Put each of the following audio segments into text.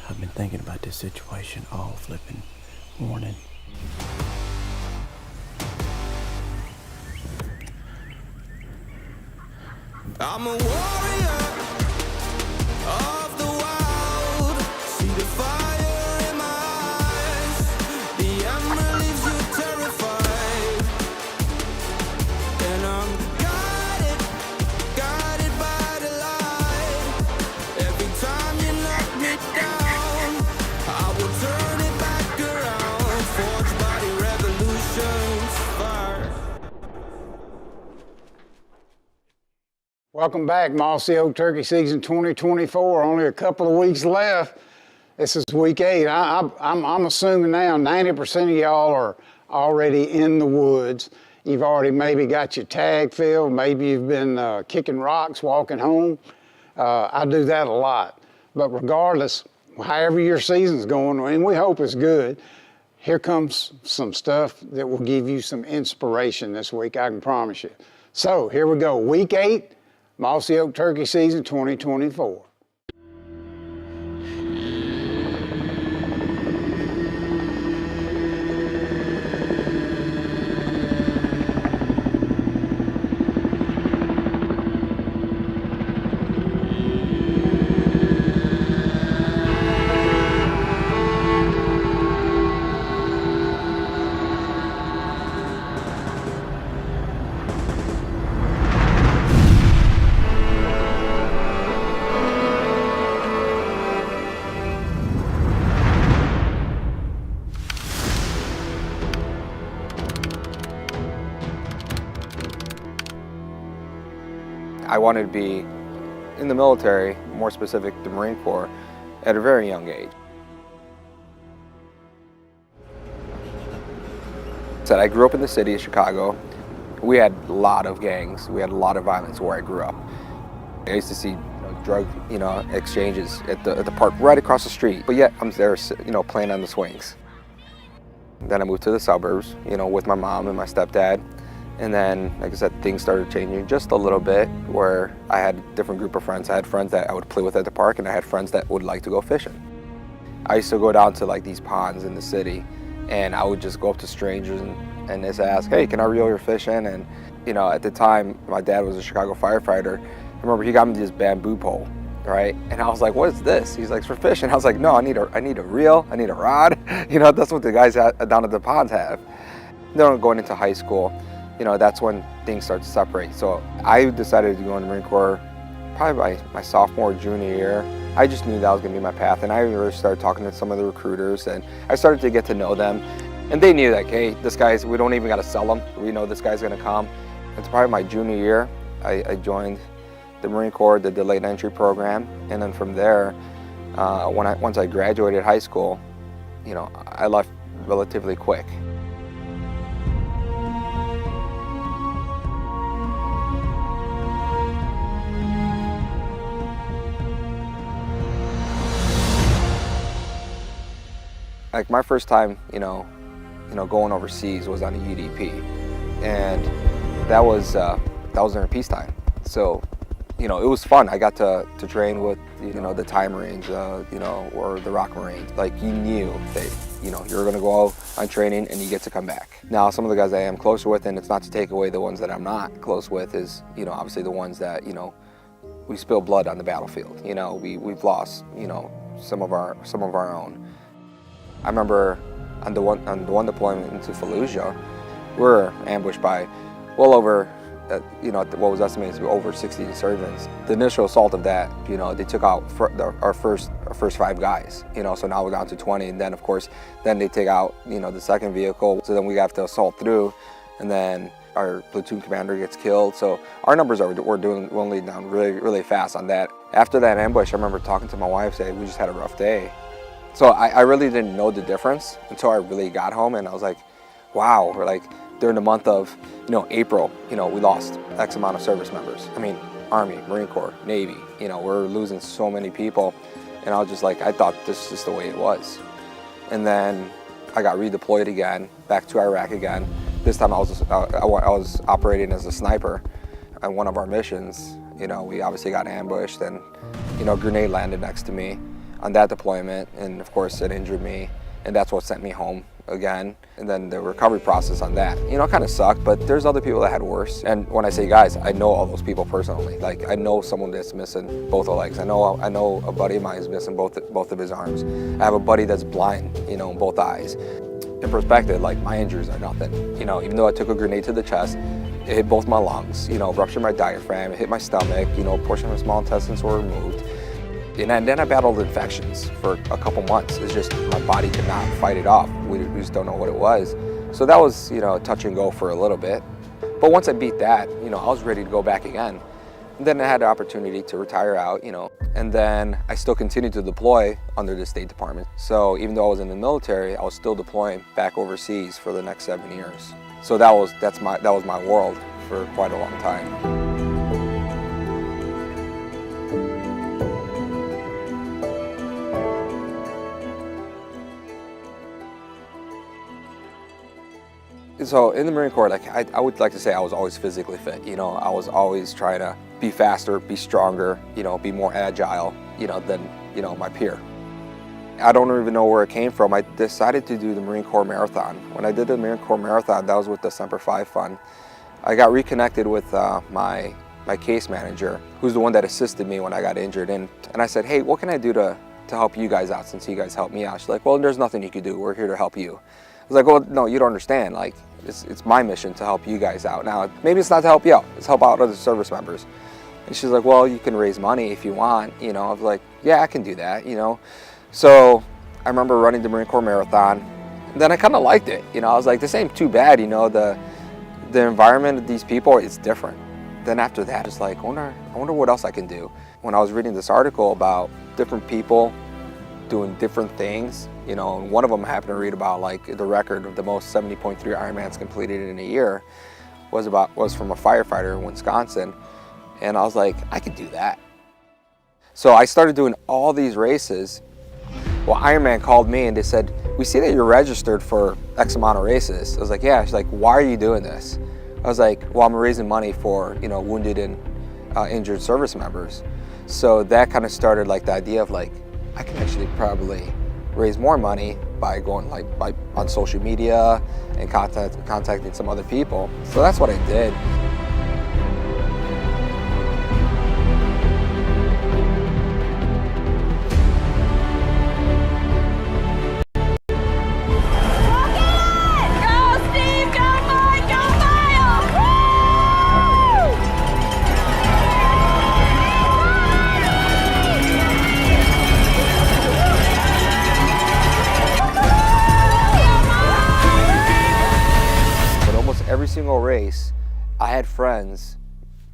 I've been thinking about this situation all flipping morning. I'm a warrior of the wild. See the fire in my eyes. The ember leaves you terrified. And I'm guided by the light. Every time you knock me down, I will turn it back around. Forged by the revolution's fire. Welcome back, Mossy Oak Turkey Season 2024. Only a couple of weeks left. This is week 8. I'm assuming now 90% of y'all are already in the woods. You've already maybe got your tag filled. Maybe you've been kicking rocks, walking home. I do that a lot. But regardless, however your season's going, and we hope it's good, here comes some stuff that will give you some inspiration this week, I can promise you. So here we go, week 8. Mossy Oak Turkey Season 2024. I wanted to be in the military, more specific the Marine Corps, at a very young age. So I grew up in the city of Chicago. We had a lot of gangs. We had a lot of violence where I grew up. I used to see drug exchanges at the park right across the street, but yet I'm there playing on the swings. Then I moved to the suburbs, with my mom and my stepdad. And then, like I said, things started changing just a little bit, where I had a different group of friends. I had friends that I would play with at the park, and I had friends that would like to go fishing. I used to go down to like these ponds in the city, and I would just go up to strangers and just ask, hey, can I reel your fish in? And at the time, my dad was a Chicago firefighter. I remember he got me this bamboo pole, right? And I was like, what is this? He's like, it's for fishing. I was like, no, I need a reel, I need a rod. That's what the guys down at the ponds have. Then going into high school, that's when things start to separate. So I decided to go in the Marine Corps probably by my sophomore, junior year. I just knew that was gonna be my path, and I really started talking to some of the recruiters, and I started to get to know them. And they knew like, hey, we don't even gotta sell him. We know this guy's gonna come. It's probably my junior year, I joined the Marine Corps, did the late entry program, and then from there, once I graduated high school, I left relatively quick. Like my first time, going overseas was on a UDP, and that was during peacetime. So, it was fun. I got to train with, the Thai Marines, or the Rock Marines. Like you knew that, you're gonna go out on training and you get to come back. Now, some of the guys I am closer with, and it's not to take away the ones that I'm not close with, is, obviously the ones that, we spill blood on the battlefield. We've lost, some of our own. I remember on the one deployment into Fallujah, we were ambushed by well over, what was estimated to be over 60 insurgents. The initial assault of that, they took out our first 5 guys. So now we're down to 20, and then of course, then they take out, the second vehicle. So then we have to assault through, and then our platoon commander gets killed. So our numbers we're leading down really, really fast on that. After that ambush, I remember talking to my wife, saying we just had a rough day. So I really didn't know the difference until I really got home, and I was like, wow, we're like, during the month of, April, we lost X amount of service members. I mean, Army, Marine Corps, Navy, we're losing so many people. And I was just like, I thought this is just the way it was. And then I got redeployed again, back to Iraq again. This time I was operating as a sniper on one of our missions. We obviously got ambushed, and, a grenade landed next to me. on that deployment, and of course it injured me, and that's what sent me home again. And then the recovery process on that, you know, kind of sucked, but there's other people that had worse. And when I say guys, I know all those people personally. Like, I know someone that's missing both the legs. I know a buddy of mine is missing both of his arms. I have a buddy that's blind, you know, in both eyes. In perspective, like, my injuries are nothing. You know, even though I took a grenade to the chest, it hit both my lungs, you know, ruptured my diaphragm, it hit my stomach, you know, a portion of my small intestines were removed. And then I battled infections for a couple months. It's just my body could not fight it off. We just don't know what it was. So that was, you know, touch and go for a little bit. But once I beat that, you know, I was ready to go back again. And then I had the opportunity to retire out, you know, and then I still continued to deploy under the State Department. So even though I was in the military, I was still deploying back overseas for the next 7 years. So that was my world for quite a long time. So in the Marine Corps, like, I would like to say I was always physically fit. You know, I was always trying to be faster, be stronger, you know, be more agile, you know, than, you know, my peer. I don't even know where it came from. I decided to do the Marine Corps Marathon. When I did the Marine Corps Marathon, that was with the Semper Fi Fund. I got reconnected with my case manager, who's the one that assisted me when I got injured. And I said, hey, what can I do to help you guys out since you guys helped me out? She's like, well, there's nothing you can do. We're here to help you. I was like, well, no, you don't understand. Like, it's my mission to help you guys out. Now, maybe it's not to help you out, it's help out other service members. And she's like, well, you can raise money if you want. You know, I was like, yeah, I can do that, you know. So I remember running the Marine Corps Marathon. And then I kind of liked it. You know, I was like, this ain't too bad, you know, the environment of these people is different. Then after that, it's like, I wonder what else I can do. When I was reading this article about different people doing different things, you know, and one of them I happened to read about, like, the record of the most 70.3 Ironmans completed in a year was from a firefighter in Wisconsin. And I was like, I could do that. So I started doing all these races. Well, Ironman called me and they said, we see that you're registered for X amount of races. I was like, yeah. She's like, why are you doing this? I was like, well, I'm raising money for, you know, wounded and injured service members. So that kind of started, like, the idea of, like, I can actually probably raise more money by going, like, on social media and contacting some other people. So that's what I did. Every single race, I had friends,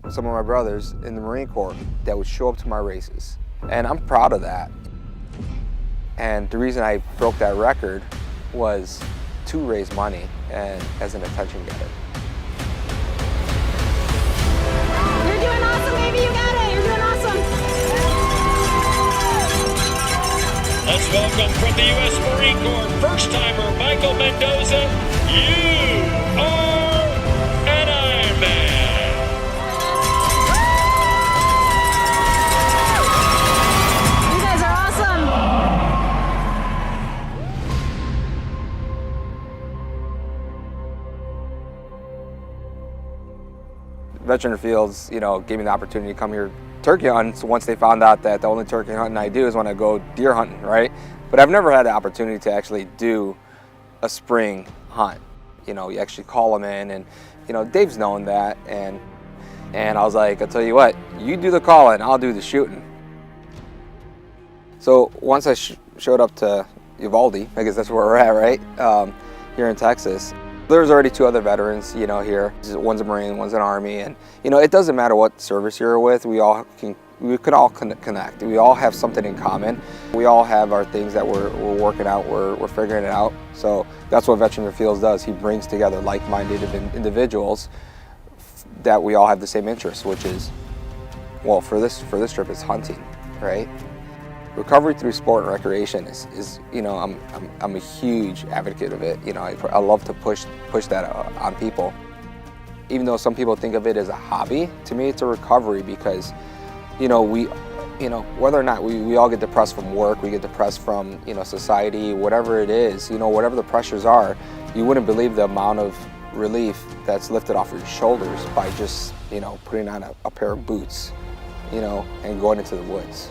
some of my brothers in the Marine Corps, that would show up to my races. And I'm proud of that. And the reason I broke that record was to raise money and as an attention getter. You're doing awesome, baby. You got it. You're doing awesome. Let's welcome from the U.S. Marine Corps, first-timer Michael Mendoza. You are an Ironman. You guys are awesome. Veteran Fields, you know, gave me the opportunity to come here turkey hunting. So once they found out that the only turkey hunting I do is when I go deer hunting, right? But I've never had the opportunity to actually do a spring hunt. You know, you actually call them in, and, you know, Dave's known that, and I was like, I'll tell you what, you do the calling, I'll do the shooting. So once I showed up to Uvalde, I guess that's where we're at, right? Here in Texas. There's already 2 other veterans, you know, here. One's a Marine, one's an Army, and, you know, it doesn't matter what service you're with, we can all connect. We all have something in common. We all have our things that we're working out, we're figuring it out. So that's what Veteran Fields does. He brings together like-minded individuals that we all have the same interests, which is, well, for this trip, it's hunting, right? Recovery through sport and recreation is you know, I'm a huge advocate of it. You know, I love to push that on people. Even though some people think of it as a hobby, to me it's a recovery because, you know, you know, whether or not we all get depressed from work, we get depressed from, you know, society, whatever it is, you know, whatever the pressures are, you wouldn't believe the amount of relief that's lifted off your shoulders by just, you know, putting on a pair of boots, you know, and going into the woods.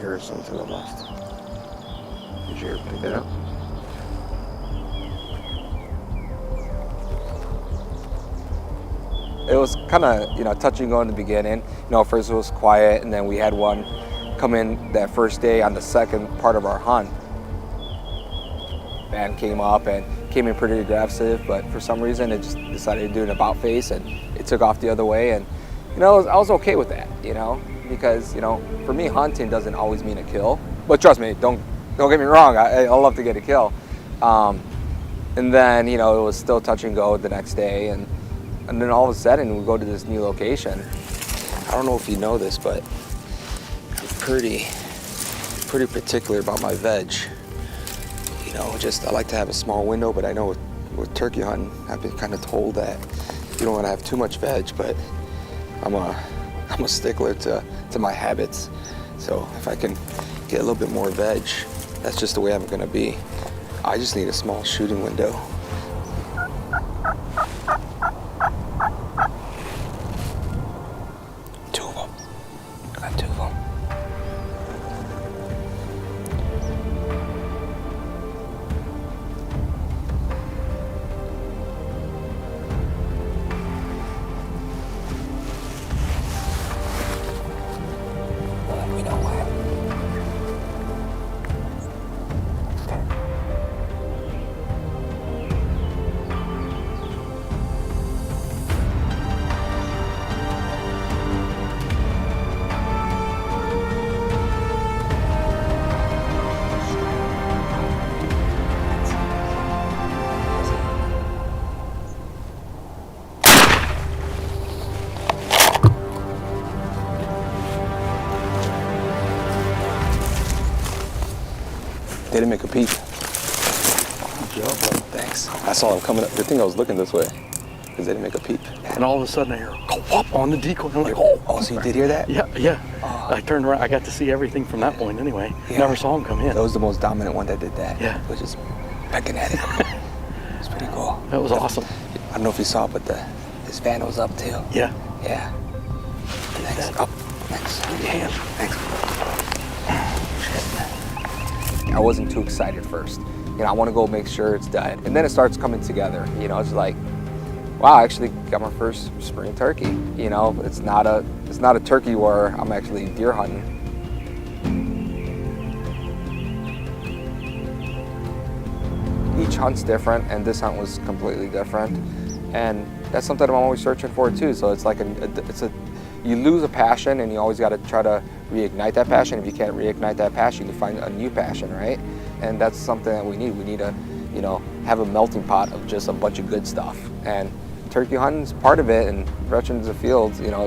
Here's some to the left. Did you pick that up? It was kind of, you know, touch and go in the beginning. You know, first it was quiet, and then we had one come in that first day on the second part of our hunt. Band came up and came in pretty aggressive, but for some reason it just decided to do an about face, and it took off the other way. And you know, I was okay with that, you know, because, you know, for me, hunting doesn't always mean a kill. But trust me, don't get me wrong, I love to get a kill. And then, you know, it was still touch and go the next day, and then all of a sudden we go to this new location. I don't know if you know this, but I'm pretty particular about my veg. You know, just I like to have a small window, but I know with turkey hunting, I've been kind of told that you don't want to have too much veg, but I'm a stickler to my habits. So if I can get a little bit more veg, that's just the way I'm gonna be. I just need a small shooting window. Two of them. I got two of them. Let me know when. They didn't make a peep. Good job, bro. Thanks. I saw them coming up. Good thing I was looking this way, because they didn't make a peep. And all of a sudden I hear go up on the decoy. I'm like, oh. Oh, so you did hear that? Yeah. I turned around. I got to see everything from that point anyway. Yeah. Never saw him come in. That was the most dominant one that did that. Yeah. It was just pecking at it. It's pretty cool. That was awesome. I don't know if you saw, but his fan was up too. Yeah. Yeah. Thanks. that. Up. Thanks. Give me a hand. Thanks. I wasn't too excited first. You know, I want to go make sure it's dead. And then it starts coming together. You know, it's like, wow, I actually got my first spring turkey. You know, it's not a turkey where I'm actually deer hunting. Each hunt's different, and this hunt was completely different. And that's something I'm always searching for too. So it's like you lose a passion, and you always got to try to reignite that passion. If you can't reignite that passion, you find a new passion, right? And that's something that we need. We need to, you know, have a melting pot of just a bunch of good stuff. And turkey hunting is part of it, and Veterans of the Fields, you know,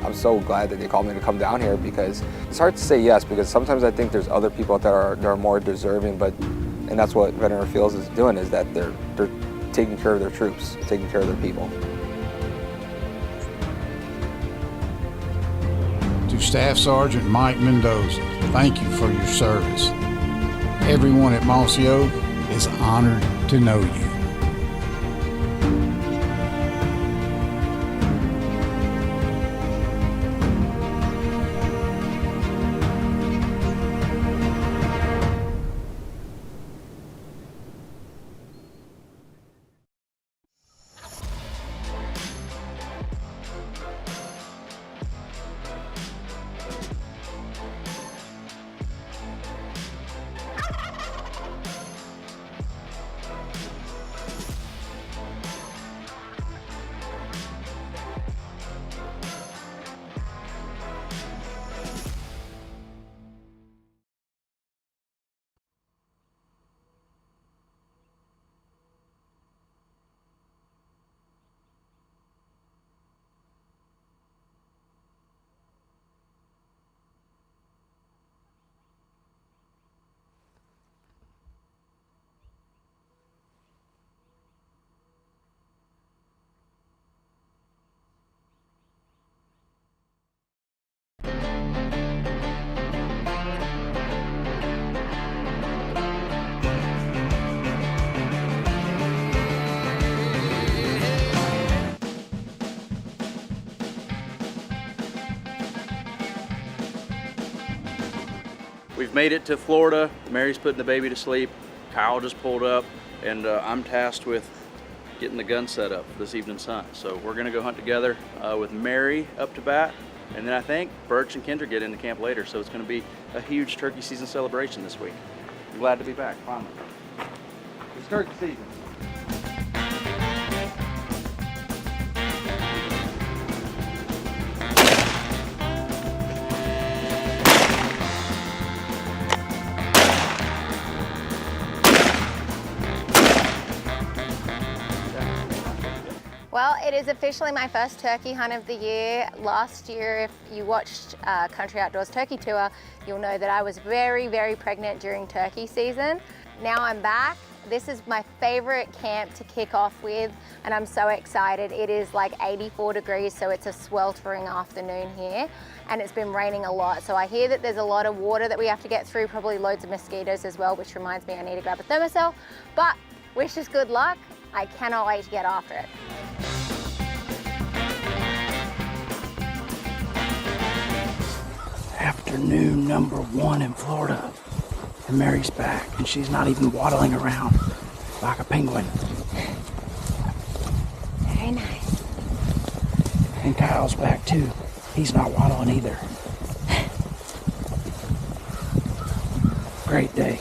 I'm so glad that they called me to come down here, because it's hard to say yes, because sometimes I think there's other people that are more deserving, and that's what Veterans of the Fields is doing, is that they're taking care of their troops, taking care of their people. To Staff Sergeant Mike Mendoza, thank you for your service. Everyone at Mossy Oak is honored to know you. we've made it to Florida. Mary's putting the baby to sleep. Kyle just pulled up, and I'm tasked with getting the gun set up for this evening's hunt. So we're gonna go hunt together with Mary up to bat, and then I think Birch and Kendra get into camp later. So it's gonna be a huge turkey season celebration this week. I'm glad to be back, finally. It's turkey season. Well, it is officially my first turkey hunt of the year. Last year, if you watched Country Outdoors Turkey Tour, you'll know that I was very, very pregnant during turkey season. Now I'm back. This is my favorite camp to kick off with, and I'm so excited. It is like 84 degrees, so it's a sweltering afternoon here, and it's been raining a lot. So I hear that there's a lot of water that we have to get through, probably loads of mosquitoes as well, which reminds me I need to grab a thermocell. But wish us good luck. I cannot wait to get after it. Afternoon number 1 in Florida. And Mary's back, and she's not even waddling around like a penguin. Very nice. And Kyle's back too. He's not waddling either. Great day.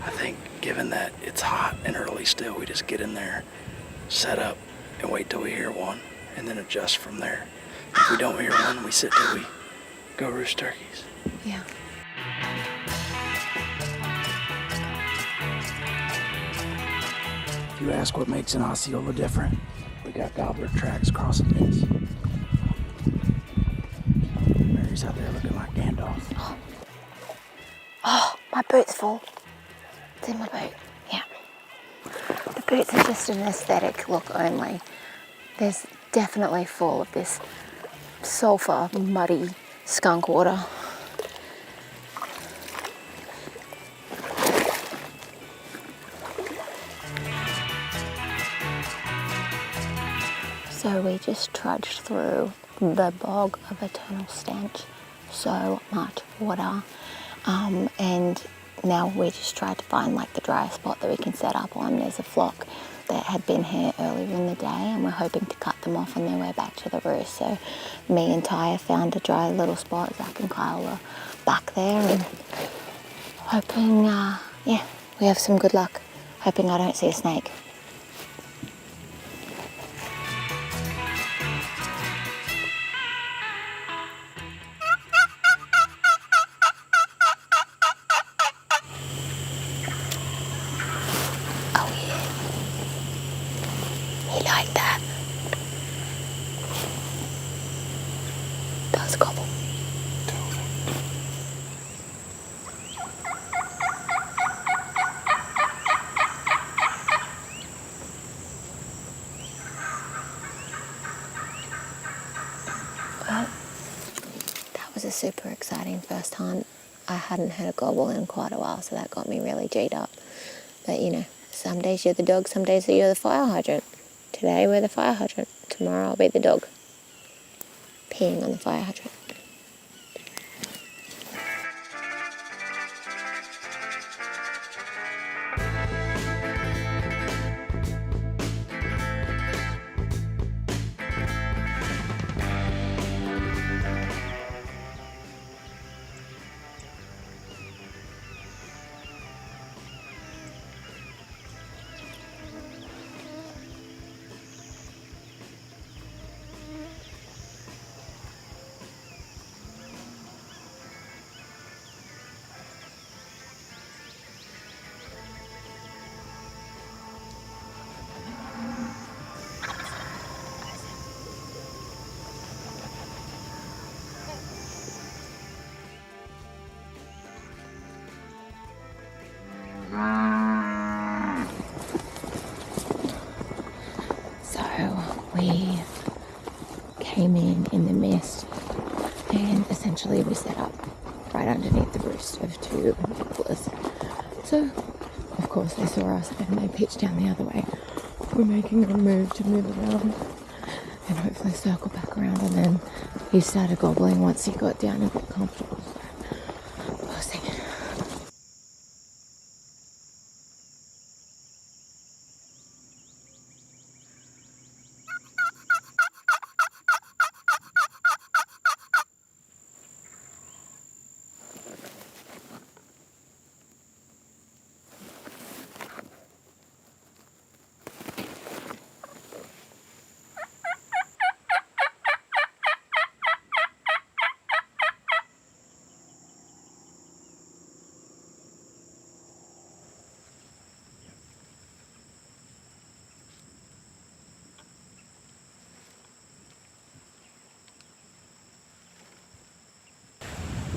I think given that it's hot and early still, we just get in there, set up, and wait till we hear one, and then adjust from there. If we don't hear one, we sit till we go roost turkeys. Yeah. If you ask what makes an Osceola different, we got gobbler tracks crossing this. Mary's out there looking like Gandalf. Oh, my boot's full. It's in my boot. Yeah. The boots are just an aesthetic look only. There's definitely full of this sulfur, muddy skunk water. So we just trudged through the bog of eternal stench, so much water, and now we just tried to find like the driest spot that we can set up on. There's a flock that had been here earlier in the day, and we're hoping to cut them off on their way back to the roost. So me and Ty have found a dry little spot. Zach and Kyle are back there, and hoping, yeah, we have some good luck. Hoping I don't see a snake. Like that. Does gobble. Well, that was a super exciting first hunt. I hadn't had a gobble in quite a while, so that got me really G'd up. But you know, some days you're the dog, some days you're the fire hydrant. Today we're the fire hydrant. Tomorrow I'll be the dog peeing on the fire hydrant. We came in the mist, and essentially we set up right underneath the roost of 2 gobblers. So, of course, they saw us and they pitched down the other way. We're making a move to move around and hopefully circle back around, and then he started gobbling once he got down and got comfortable. So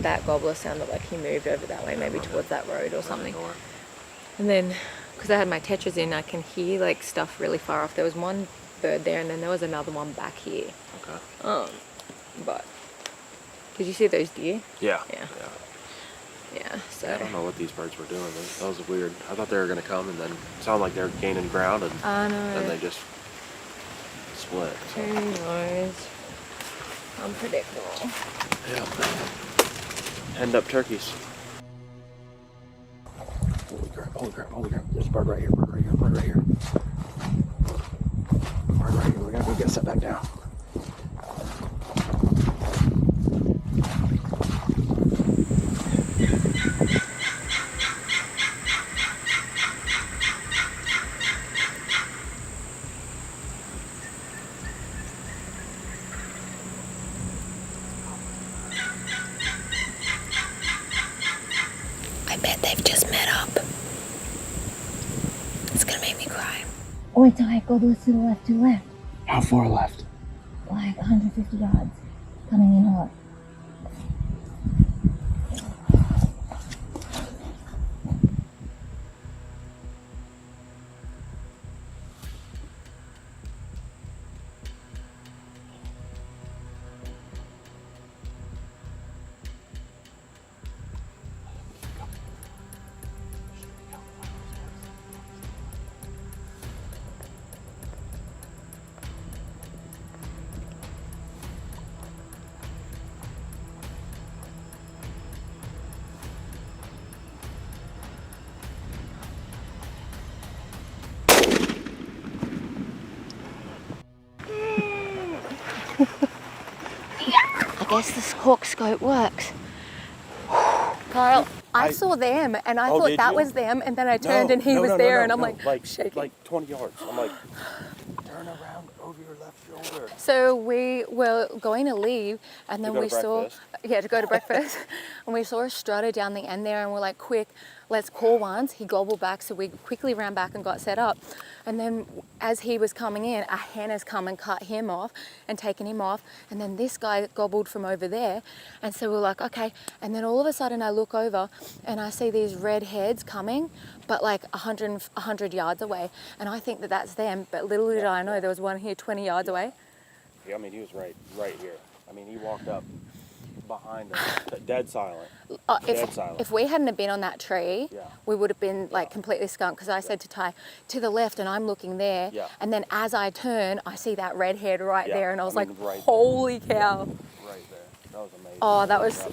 that gobbler sounded like he moved over that way, maybe towards that road or something. And then, because I had my tetras in, I can hear like stuff really far off. There was one bird there, and then there was another one back here. Okay. But did you see those deer? Yeah. Yeah. So I don't know what these birds were doing. That was weird. I thought they were gonna come and then it sounded like they were gaining ground, and I know. then they just split. So. Who knows? Unpredictable. Yeah. End up turkeys. Holy crap, holy crap, holy crap. There's a bird right here, bird right here, bird right here. Bird right here. We gotta go get set back down. I bet they've just met up. It's gonna make me cry. Oi, Ty, gobblers to the left. How far left? Like 150 yards. Coming in hot. I guess this hawk scope works. Kyle, I saw them and I thought that was them, and then I turned and he was there and I'm like shaking. Like 20 yards. I'm like, turn around over your left shoulder. So we were going to leave, and then we saw, to go to breakfast, and we saw a strutter down the end there, and we're like, quick, let's call once. He gobbled back, so we quickly ran back and got set up. And then as he was coming in, a hen has come and cut him off and taken him off, and then this guy gobbled from over there, and so we're like, okay. And then all of a sudden I look over and I see these red heads coming, but like 100 yards away, and I think that that's them, but little did I know there was one here 20 yards away. Yeah, I mean, he was right here. I mean, he walked up behind us, dead silent. Dead silent. If we hadn't have been on that tree, we would have been like completely skunked, because I said to Ty, to the left, and I'm looking there, and then as I turn, I see that red head right there, and I was like, holy cow. Right there. That was amazing. Oh, that was...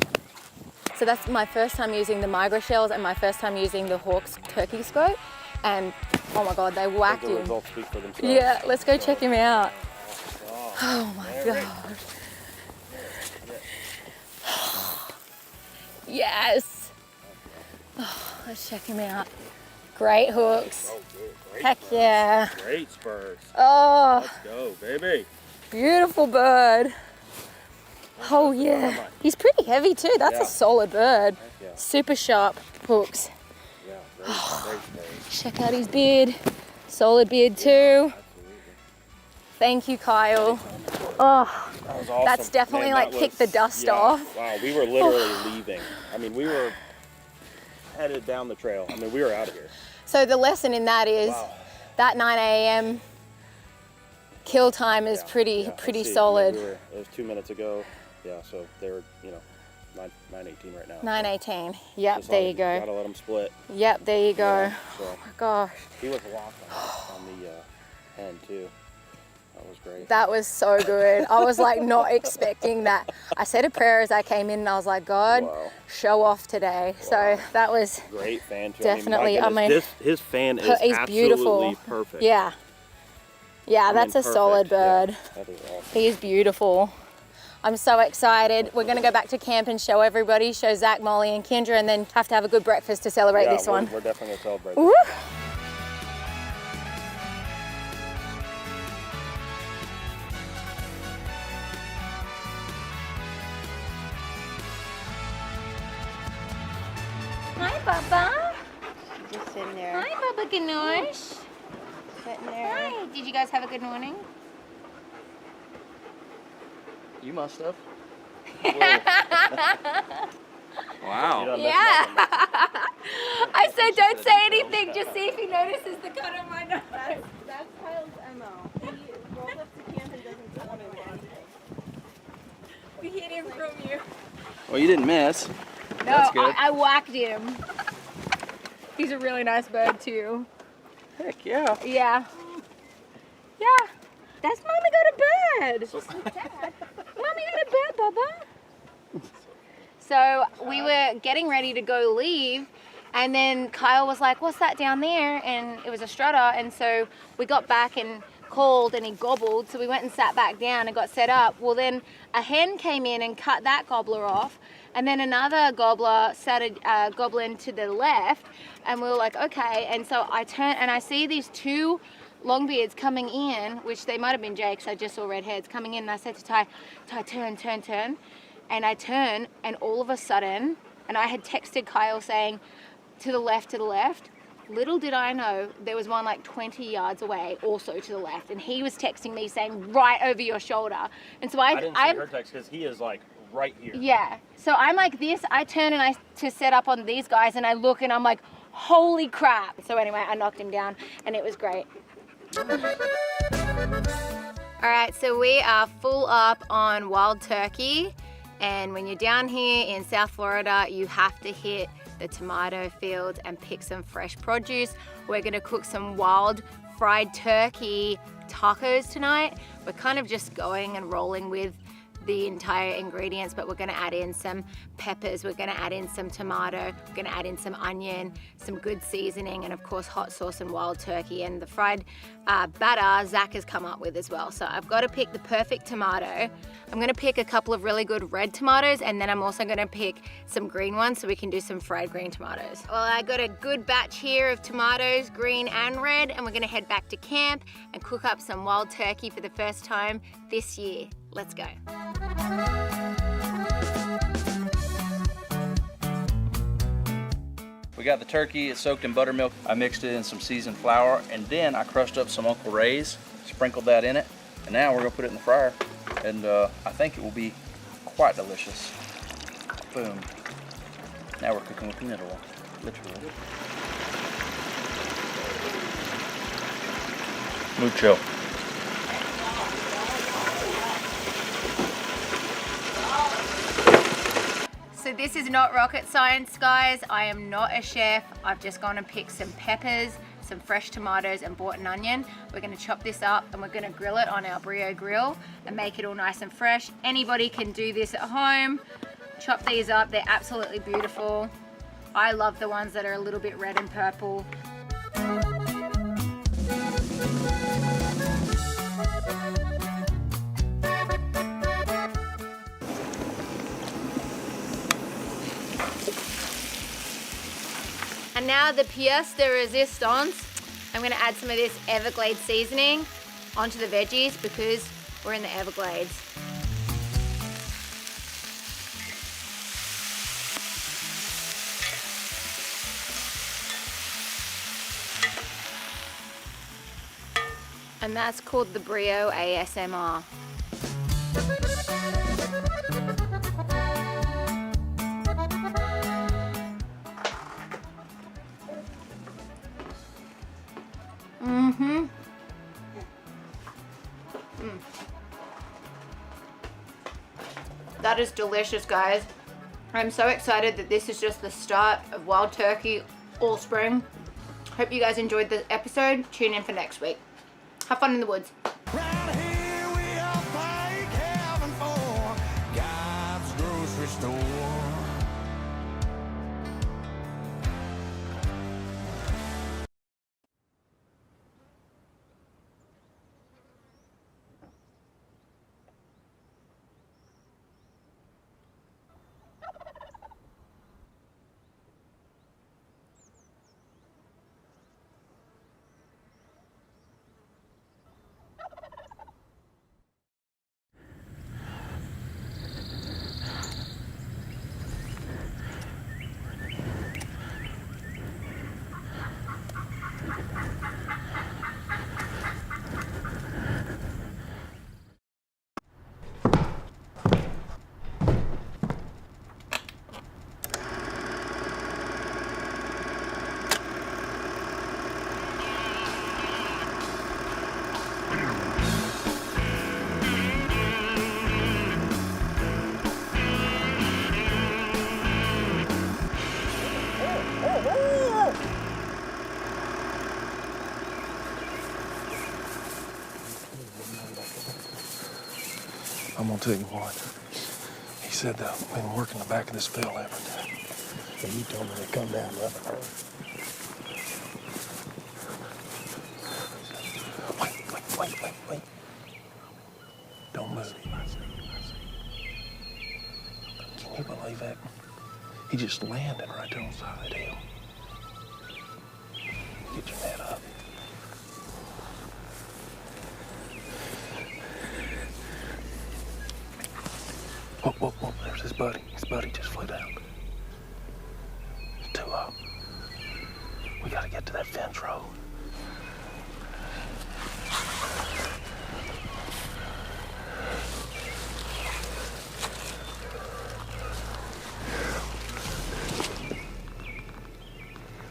So that's my first time using the migra shells and my first time using the Hawk's turkey scope, and oh my God, they whacked The him. results speak for themselves. Yeah, let's go check him out. Oh my God. Yes. Oh, let's check him out. Great hooks. Oh, good. Great Heck spurs. yeah. Great spurs. Oh, Let's go, baby. beautiful bird. Oh yeah. He's pretty heavy too. That's a solid bird. Yeah. Super sharp hooks. Yeah, great spurs. Check out his beard. Solid beard too. Thank you, Kyle. Oh, That was awesome. that's definitely Man, like that kicked was- the dust yeah. off. Wow, we were literally leaving. I mean, we were headed down the trail. I mean, we were out of here. So the lesson in that is that 9 a.m. kill time is pretty Let's see. solid. It was 2 minutes ago. Yeah, so they were, 9:18 right now. 9:18. Yep, Just there like, you go. Gotta let them split. Yep, there you go. Yeah, so Oh my gosh, he was locked on the hen too. That was great. that was so good. I was like not expecting that. I said a prayer as I came in, and I was like, God, show off today. So that was Great fan too. definitely. I mean, his fan is he's absolutely beautiful. perfect. Yeah, that's a solid bird. Yeah, that is awesome. He is beautiful. I'm so excited. We're going to go back to camp and show everybody, show Zach, Molly, and Kendra, and then have to have a good breakfast to celebrate this one. We're definitely going to celebrate. Woo! Hi, Bubba. Just sitting there. Hi, Bubba Ganoush. Sitting there. Hi. Did you guys have a good morning? You must have. Wow. Yeah. I said don't say anything, just see if he notices the cut on my nose. That's Kyle's MO. He rolls up to camp and doesn't tell me anything. We hit him from you. Well, you didn't miss. No, That's good. I whacked him. He's a really nice bird too. Heck yeah. Yeah. Yeah. That's Mommy got a bird. Mommy got a bird, Bubba. So we were getting ready to go leave, and then Kyle was like, what's that down there? And it was a strutter, and so we got back and called, and he gobbled, so we went and sat back down and got set up. Well, then a hen came in and cut that gobbler off, and then another gobbler started gobbling to the left, and we were like, okay. And so I turned, and I see these two longbeards coming in, which they might have been Jake's, I just saw red heads coming in, and I said to Ty, turn. And I turn, and all of a sudden, and I had texted Kyle saying, to the left. Little did I know, there was one like 20 yards away, also to the left. And he was texting me saying, right over your shoulder. And so I didn't see her text because he is like right here. Yeah. So I'm like this, I turn and to set up on these guys, and I look and I'm like, holy crap. So anyway, I knocked him down, and it was great. All right, so we are full up on wild turkey. And when you're down here in South Florida, you have to hit the tomato fields and pick some fresh produce. We're gonna cook some wild fried turkey tacos tonight. We're kind of just going and rolling with the entire ingredients, but we're gonna add in some peppers, we're gonna add in some tomato, we're gonna add in some onion, some good seasoning, and of course hot sauce and wild turkey. And the fried batter Zach has come up with as well. So I've got to pick the perfect tomato. I'm gonna pick a couple of really good red tomatoes, and then I'm also gonna pick some green ones so we can do some fried green tomatoes. Well, I got a good batch here of tomatoes, green and red, and we're gonna head back to camp and cook up some wild turkey for the first time this year. Let's go. We got the turkey, it's soaked in buttermilk. I mixed it in some seasoned flour, and then I crushed up some Uncle Ray's, sprinkled that in it, and now we're gonna put it in the fryer, and I think it will be quite delicious. Boom. Now we're cooking with peanut oil, literally. Mucho. So this is not rocket science, guys. I am not a chef. I've just gone and picked some peppers, some fresh tomatoes, and bought an onion. We're gonna chop this up and we're gonna grill it on our Brio grill and make it all nice and fresh. Anybody can do this at home. Chop these up, they're absolutely beautiful. I love the ones that are a little bit red and purple. And now the pièce de résistance, I'm gonna add some of this Everglades seasoning onto the veggies because we're in the Everglades. And that's called the Brio ASMR. That is delicious, guys. I'm so excited that this is just the start of wild turkey all spring. Hope you guys enjoyed the episode. Tune in for next week. Have fun in the woods. Round here we all thank heaven for God's grocery store. gonna tell you what. He said that I've been working the back of this field every day. And you told me to come down the other road. Wait. Don't move. Can you believe that? He just landed right there on the side of that hill. Get your net up. Whoa, there's his buddy. His buddy just flew down. There's two of them. We gotta get to that fence row.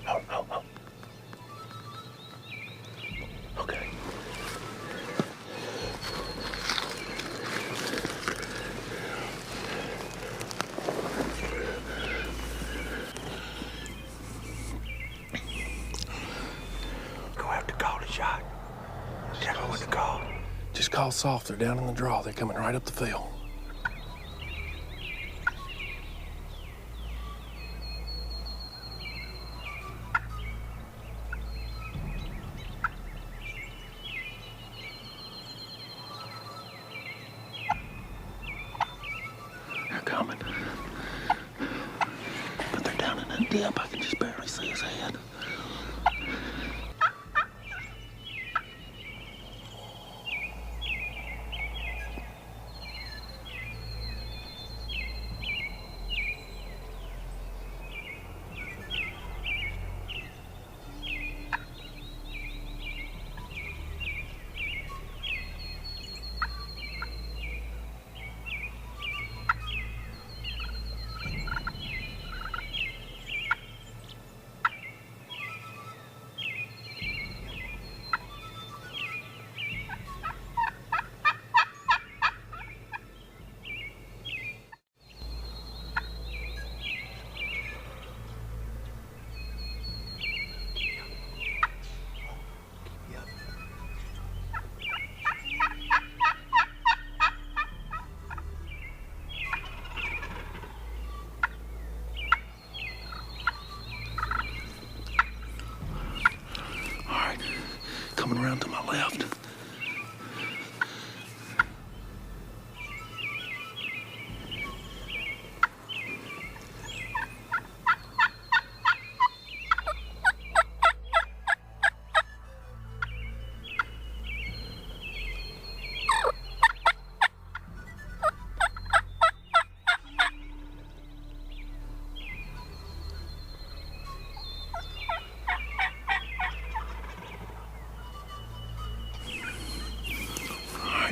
Oh. Okay. Go have to call the shot. Tell me what to call. Just call soft. They're down in the draw. They're coming right up the field. They're coming. But they're down in that dip. I can just barely see his head. Coming around to my left.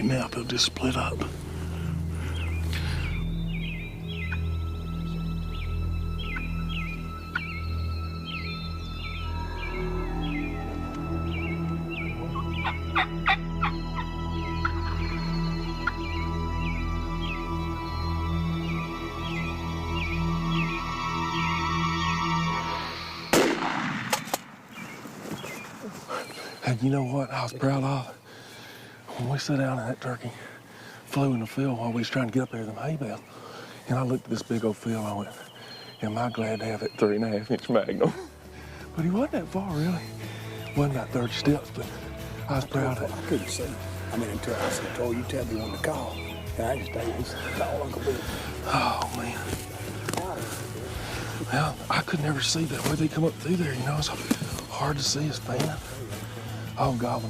Now they'll just split up. And you know what I was proud of? When we sat down and that turkey flew in the field while we was trying to get up there to the hay bale, and I looked at this big old field, I went, am I glad to have that 3.5-inch Magnum? But he wasn't that far, really. Wasn't about 30 steps, but I was proud of it. I couldn't see. I mean, until I said, "Oh, you tell me when to call." And I just stayed. He said, "Call Uncle Bill." Oh, man. Well, I could never see that way they come up through there, you know. It's hard to see his fan. Oh, God.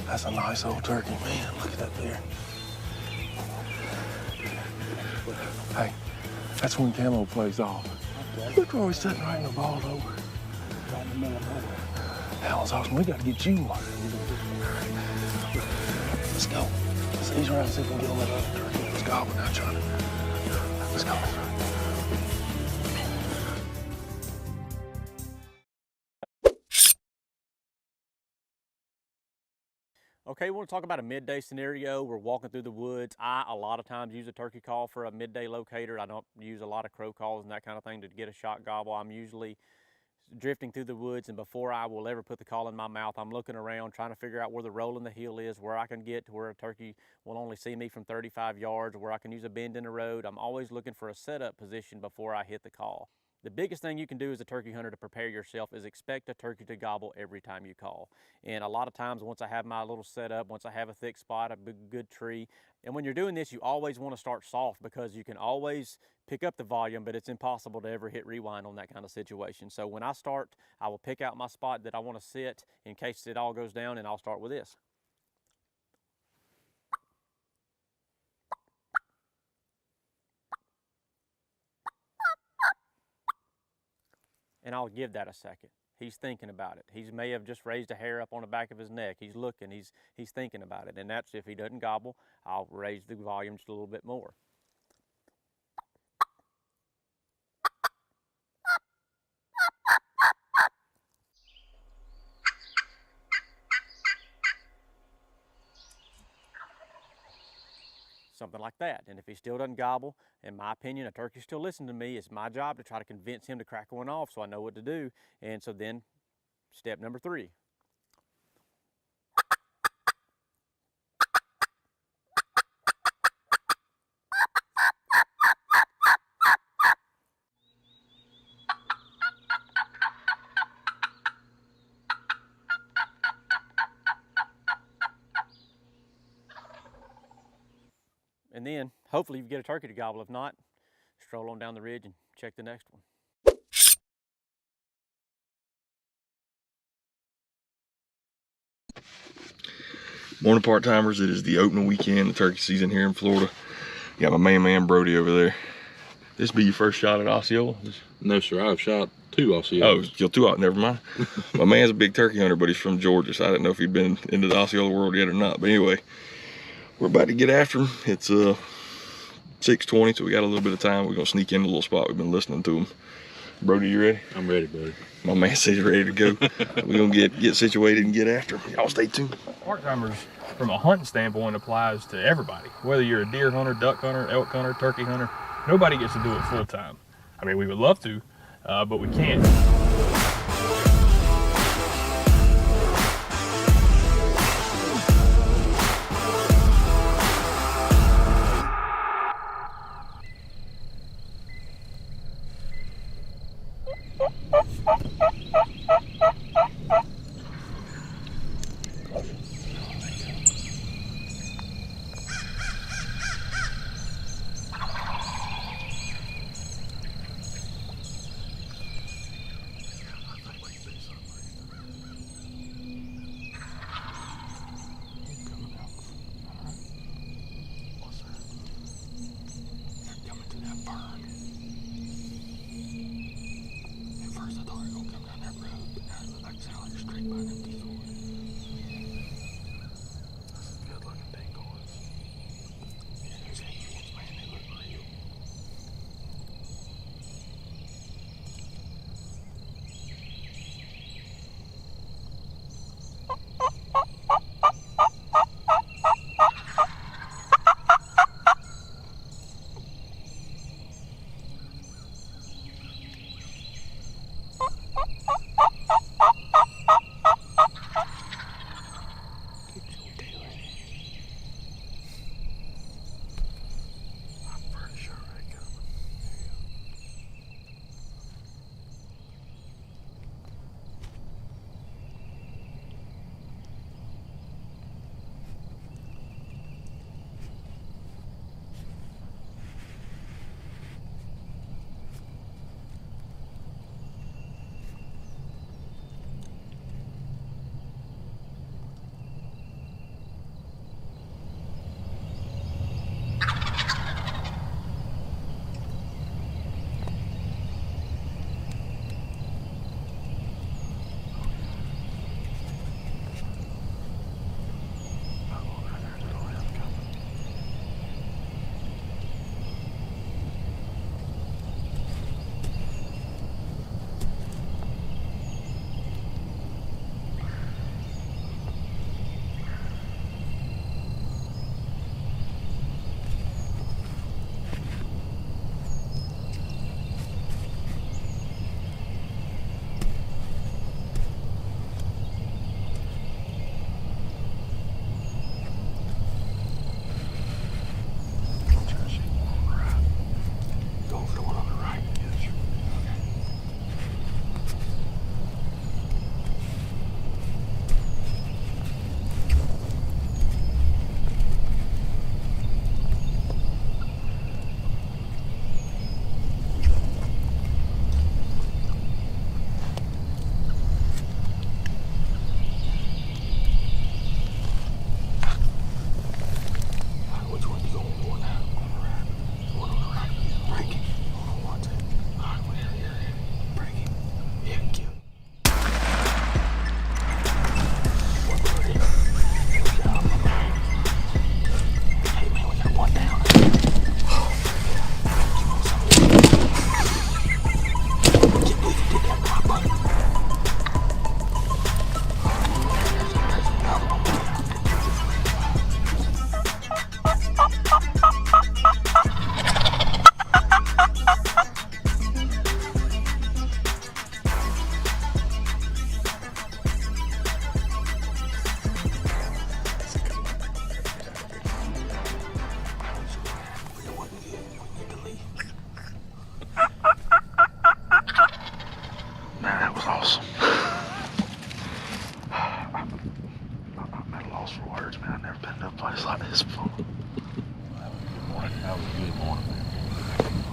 That's a nice old turkey, man. Look at that there. Hey, that's when camouflage off. Look where we're sitting right in the bald over. That was awesome. We got to get you one. Let's go. Let's ease around and see if we can get on that other turkey. Let's go. We're not trying to. Let's go. Okay, we want to talk about a midday scenario. We're walking through the woods. I, a lot of times, use a turkey call for a midday locator. I don't use a lot of crow calls and that kind of thing to get a shot gobble. I'm usually drifting through the woods, and before I will ever put the call in my mouth, I'm looking around trying to figure out where the roll in the hill is, where I can get to where a turkey will only see me from 35 yards, or where I can use a bend in the road. I'm always looking for a setup position before I hit the call. The biggest thing you can do as a turkey hunter to prepare yourself is expect a turkey to gobble every time you call. And a lot of times, once I have my little setup, once I have a thick spot, a big, good tree, and when you're doing this, you always want to start soft, because you can always pick up the volume, but it's impossible to ever hit rewind on that kind of situation. So when I start, I will pick out my spot that I want to sit in case it all goes down, and I'll start with this. And I'll give that a second. He's thinking about it. He may have just raised a hair up on the back of his neck. He's looking, he's thinking about it. And that's, if he doesn't gobble, I'll raise the volume just a little bit more. Something like that. And if he still doesn't gobble, in my opinion, a turkey's still listening to me. It's my job to try to convince him to crack one off so I know what to do. And so then, step number 3. And then, hopefully you get a turkey to gobble. If not, stroll on down the ridge and check the next one. Morning, part-timers. It is the opening weekend of turkey season here in Florida. Got my man Brody over there. This be your first shot at Osceola? No, sir. I've shot 2 Osceolas. Oh, killed 2 out. Never mind. My man's a big turkey hunter, but he's from Georgia, so I didn't know if he'd been into the Osceola world yet or not. But anyway, we're about to get after him. It's 6:20, so we got a little bit of time. We're gonna sneak in a little spot. We've been listening to him. Brody, you ready? I'm ready, buddy. My man says he's ready to go. We're gonna get situated and get after him. Y'all stay tuned. Part-timers, from a hunting standpoint, applies to everybody. Whether you're a deer hunter, duck hunter, elk hunter, turkey hunter, nobody gets to do it full time. I mean, we would love to, but we can't.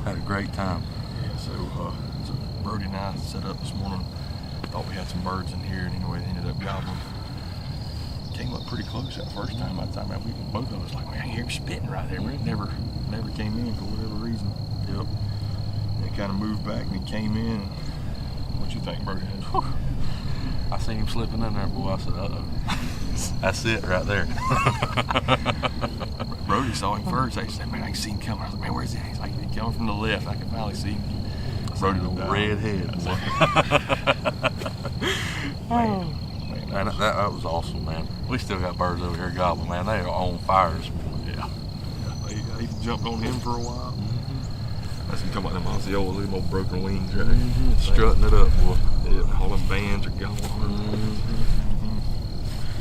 Had a great time. Yeah, so Brody and I set up this morning. Thought we had some birds in here, and anyway, they ended up gobbling. Came up pretty close that first time. By the time we both of us like, man, I hear him spitting right there, but it never came in for whatever reason. Yep. And it kind of moved back, and he came in. What you think, Brody? I seen him slipping in there, boy. I said, uh-oh. That's it right there. Brody saw him first. He said, man, I can see him coming. I was like, man, where's he? He's like, he's coming from the left. I can finally see him. Brody with a red head, boy. Man, that was awesome, man. We still got birds over here gobbling, man. They are on fire this morning. Yeah. They jumped on him for a while. That's what you talking about them Osceolas, them old broken wings right there. Strutting it up, boy. Yeah, all them bands are gone.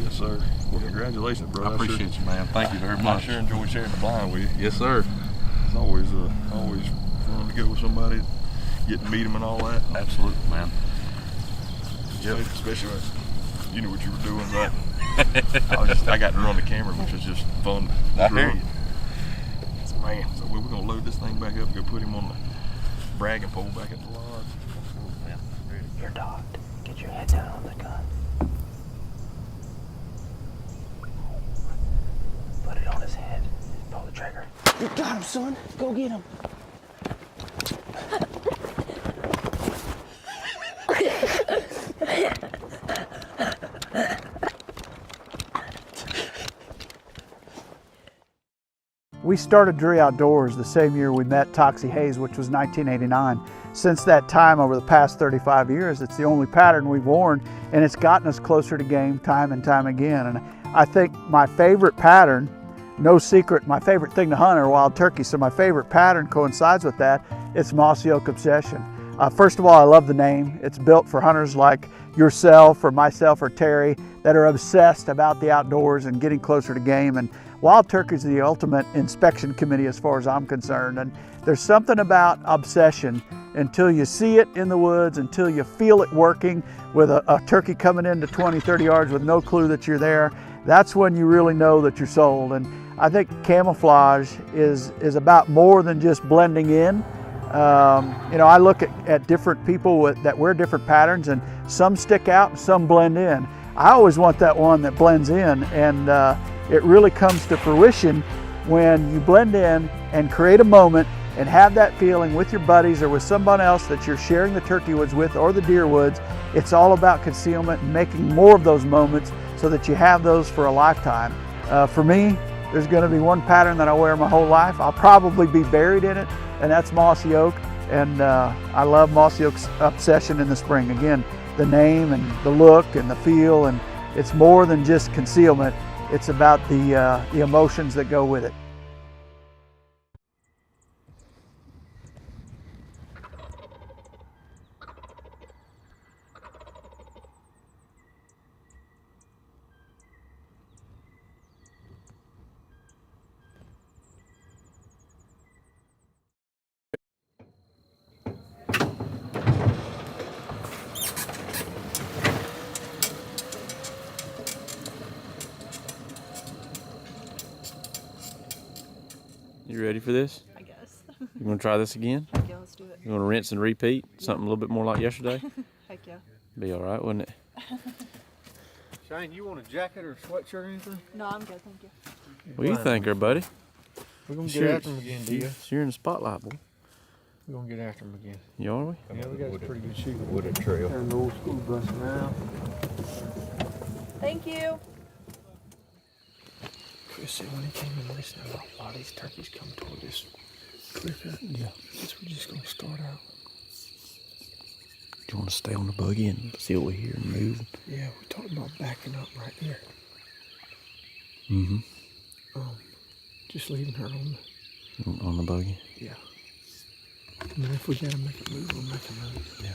Yes, sir. Well, congratulations, bro. I appreciate you, man. Thank you very much. I sure enjoyed sharing the blind with you. Yes, sir. It's always fun to go with somebody, get to meet them and all that. Absolutely, man. Yep. Especially when you knew what you were doing, right? I got to run the camera, which was just fun. I hear you. So, man, so we're gonna load this thing back up and go put him on the bragging pole back at the lodge. You're docked. Get your head down on the gun. Put it on his head. Pull the trigger. You got him, son. Go get him. We started Drury Outdoors the same year we met Toxie Hayes, which was 1989. Since that time, over the past 35 years, it's the only pattern we've worn, and it's gotten us closer to game time and time again. And I think my favorite pattern, no secret, my favorite thing to hunt are wild turkeys, so my favorite pattern coincides with that. It's Mossy Oak Obsession. First of all, I love the name. It's built for hunters like yourself or myself or Terry that are obsessed about the outdoors and getting closer to game. And wild turkeys are the ultimate inspection committee as far as I'm concerned. And there's something about obsession until you see it in the woods, until you feel it working with a turkey coming into 20, 30 yards with no clue that you're there. That's when you really know that you're sold. And I think camouflage is about more than just blending in. You know, I look at different people that wear different patterns, and some stick out and some blend in. I always want that one that blends in, and it really comes to fruition when you blend in and create a moment and have that feeling with your buddies or with someone else that you're sharing the turkey woods with or the deer woods. It's all about concealment and making more of those moments so that you have those for a lifetime. For me, there's going to be one pattern that I wear my whole life. I'll probably be buried in it, and that's Mossy Oak. And I love Mossy Oak's Obsession in the spring. Again, the name and the look and the feel, and it's more than just concealment. It's about the emotions that go with it. You ready for this? I guess. You want to try this again? Yeah, let's do it. You want to rinse and repeat? Something a little bit more like yesterday? Heck yeah. Be all right, wouldn't it? Shane, you want a jacket or a sweatshirt or anything? No, I'm good, thank you. What do you think, there, buddy? We're going to get after him again, do you? You're in the spotlight, boy. We're going to get after him again. You are we? Yeah, we got some pretty good shooting. Wooded trail. Turn the old school bus around. Thank you. Chrissy, when he came in, listen, a lot of these turkeys come toward this clear cut. Yeah. Guess we're just going to start out. Do you want to stay on the buggy and see what we hear and move? Yeah, we talked about backing up right there. Mm-hmm. Just leaving her On the buggy? Yeah. And then if we gotta make it move, we'll make it move. Yeah.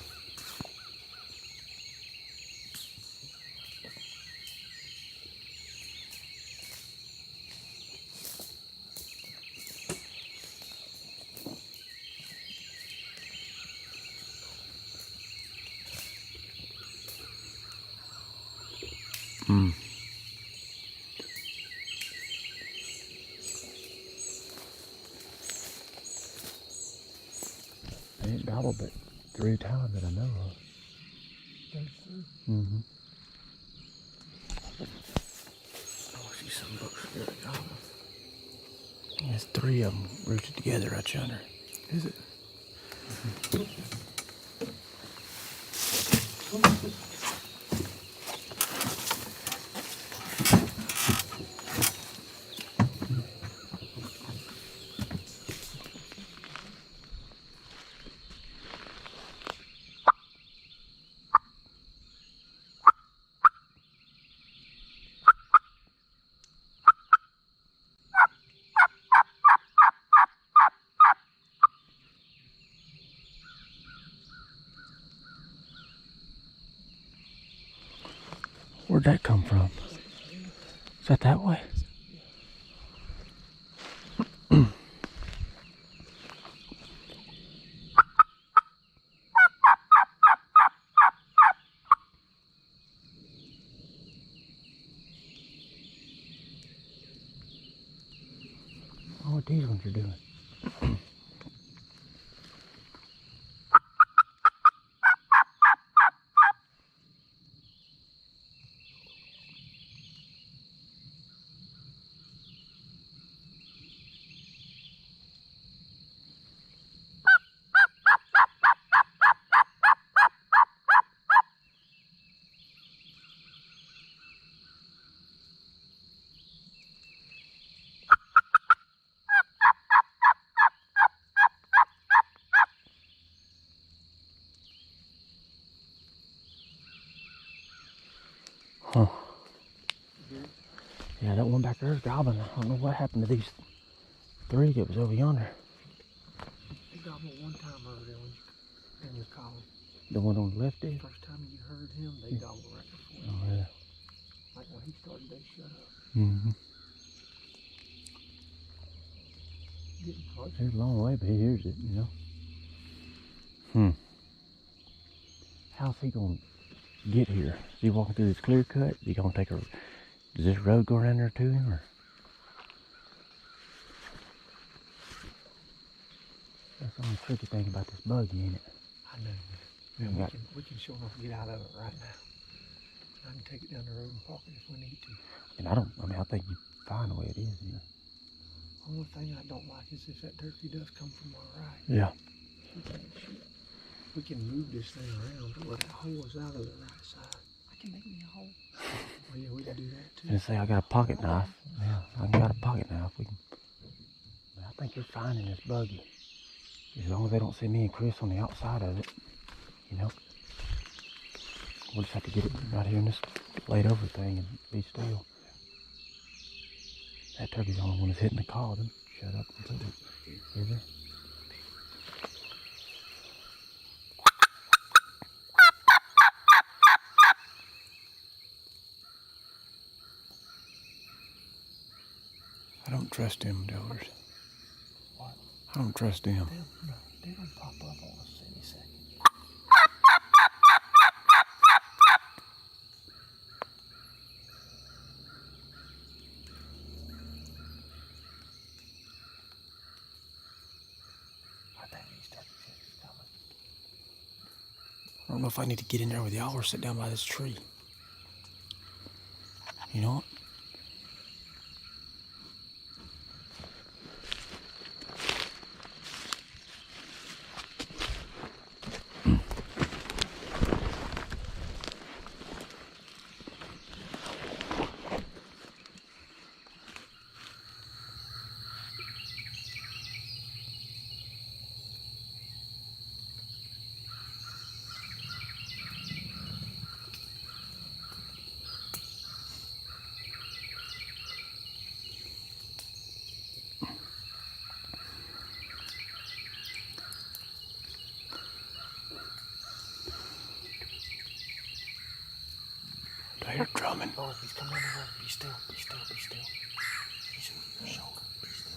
Mm. gobbled but 3 times that I know of. Mm-hmm. Oh, see some bucks here at gobble. There's 3 of them rooted together right yonder. Is it? Where'd that come from? Is that way? Oh, what these ones are doing. Huh. Yeah, that one back there is gobbling. I don't know what happened to these 3 that was over yonder. He gobbled one time over there when you called. The one on the left did? First time you heard him, they gobbled right before you. Oh, yeah. Like when he started, they shut up. Mm-hmm. Getting close. There's a long way, but he hears it, you know. How's he gonna get here? Is he walking through this clear cut? Is he gonna take a... Does this road go around there to him, or? That's the only tricky thing about this buggy, ain't it? I know, man. We can sure enough get out of it right now. I can take it down the road and park it if we need to. And I think you find the way it is, you know. Only thing I don't like is if that turkey does come from our right. Yeah. We can move this thing around to let that hole is out of the right side. I can make me a hole. Well, yeah, we can do that too. And say I got a pocket knife. Yeah, I got a pocket knife. We can. But I think you're finding this buggy. As long as they don't see me and Chris on the outside of it, you know. We'll just have to get it right here in this laid over thing and be still. That turkey's the only one that's hitting the call. Then shut up and put it. Is it? I don't trust them doors. What? I don't trust them. They're gonna pop up on us any second. I think these turkeys is coming. I don't know if I need to get in there with y'all or sit down by this tree. You know what? I hear drumming. Oh, he's coming on the road. Be still, be still, be still. He's on your shoulder. Be still,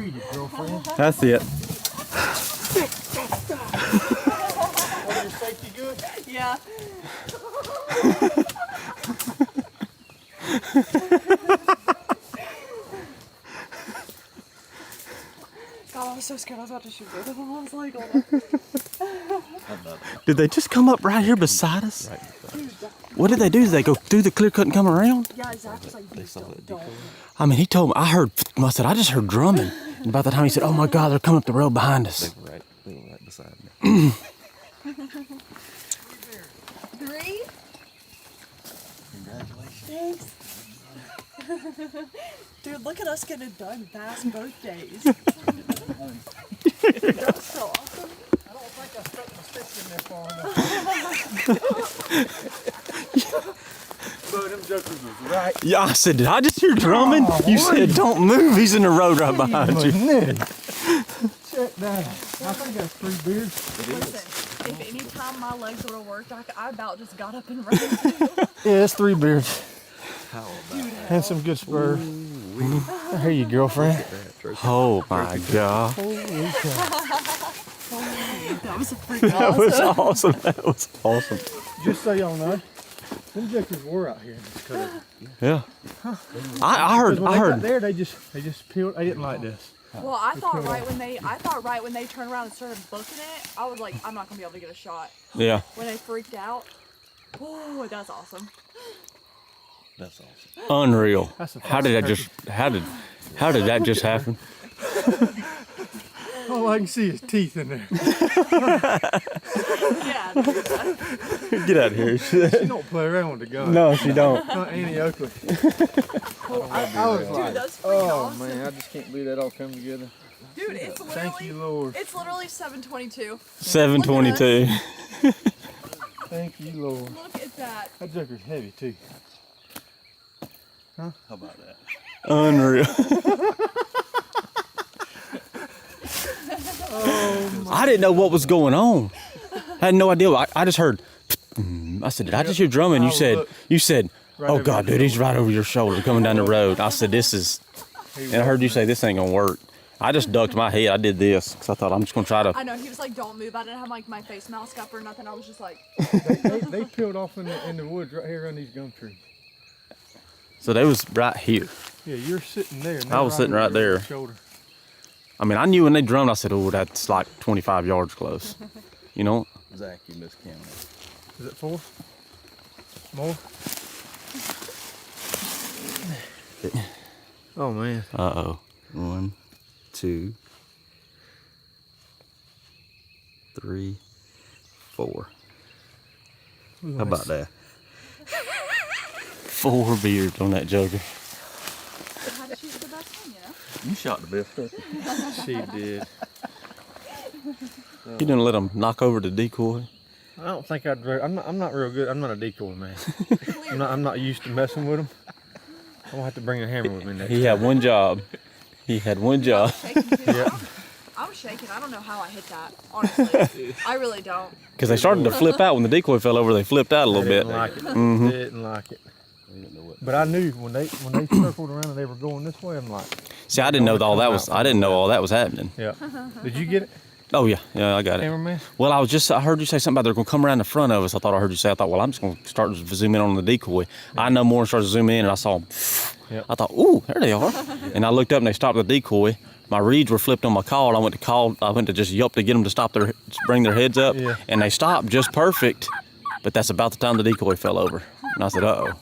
you, girlfriend. That's it. Was your safety good? Yeah. God, I was so scared. I was about to shoot both of them. I was like, oh. Did they just come up right here beside us? What did they do? Did they go through the clear cut and come around? Yeah, exactly. Like, they saw that decoy. I mean, he told me, I said, I just heard drumming. And about the time he said, oh my God, they're coming up the road behind us. They were right beside me. 3. Congratulations. Thanks. Dude, look at us getting it done fast both days. That's so awesome. I don't think I stuck my sticks in there far enough. But them jokers was right. Yeah, I said, did I just hear drumming? You said, don't move. He's in the road right behind you. Check that. I think that's 3 beers. Listen, if any time my legs would have worked, I about just got up and ran. Yeah, it's 3 beers. And some good spurs. I hear you, girlfriend. Oh my God. That was freaking That awesome. was awesome. That was awesome. Just so y'all know, them jokers were out here. Yeah. I heard. When they got there, they just peeled. They didn't like this. Well, I thought right when they turned around and started booking it, I was like, I'm not gonna be able to get a shot. Yeah. When they freaked out, oh, that's awesome. That's awesome. Unreal. How did that just happen? All I can see is teeth in there. Yeah. Get out of here. She don't play around with the gun. No, she don't. Not Annie Oakley. I was like, that's freaking awesome. man, I just can't believe that all come together. Dude, it's literally. Thank you, Lord. It's literally 7:22. 7:22. Thank you, Lord. Look at that. That joker's heavy too. Huh? How about that? Unreal. I didn't know what was going on. I had no idea. I just heard. I said, did I just hear drumming? You said, oh God, dude, he's right over your shoulder coming down the road. I said, this is, and I heard you say this ain't gonna work. I just ducked my head. I did this because I thought I'm just gonna try to. I know, he was like, don't move. I didn't have like my face mask up or nothing. I was just like. they peeled off in the woods right here around these gum trees. So they was right here. Yeah, you're sitting there. I was sitting right there. I mean, I knew when they drummed, I said, oh, that's like 25 yards close. You know? Zach, you miscounted. Is it 4? More? Oh, man. Uh-oh. 1, 2, 3, 4. How about that? 4 beards on that joker. How did she get the best one, you know? You shot the best turkey. She did. You didn't let them knock over the decoy? I don't think I'd. I'm not real good. I'm not a decoy man. I'm not used to messing with them. I'm gonna have to bring a hammer with me next time. He had one job. He had one job. Yep. I was shaking. I don't know how I hit that, honestly. I really don't. Because they started to flip out when the decoy fell over. They flipped out a little bit. Didn't like it. Mm-hmm. Didn't like it. But I knew when they circled around and they were going this way, I'm like. See, I didn't know all that was. I didn't know all that was happening. Yeah. Did you get it? Oh yeah, I got it. Cameraman? Well, I heard you say something about they're gonna come around the front of us. I thought I heard you say. I thought, well, I'm just gonna start to zoom in on the decoy. Yeah. I know more and started zooming in, and I saw them. Yep. I thought, ooh, there they are. And I looked up and they stopped the decoy. My reeds were flipped on my call. I went to just yelp to get them to bring their heads up, and they stopped just perfect. But that's about the time the decoy fell over, and I said, uh-oh.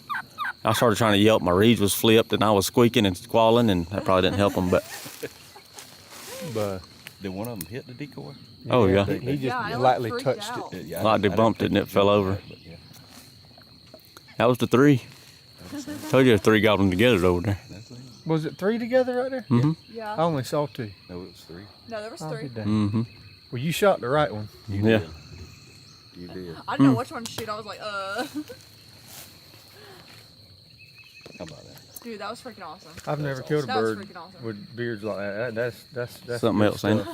I started trying to yelp. My reeds was flipped, and I was squeaking and squalling, and that probably didn't help them. But did one of them hit the decoy? Oh yeah. He just lightly touched it. Yeah, like they bumped it and it fell over. That was the 3. Told you there 3 gobbling together over there. Was it 3 together right there? Mm-hmm. Yeah. I only saw 2. No, it was 3. No, there was 3. Mm-hmm. Well, you shot the right one. Yeah. You did. I didn't know which one to shoot. I was like, How about that? Dude, that was freaking awesome. I've never killed a bird awesome. with beards like that. That's something else, ain't it?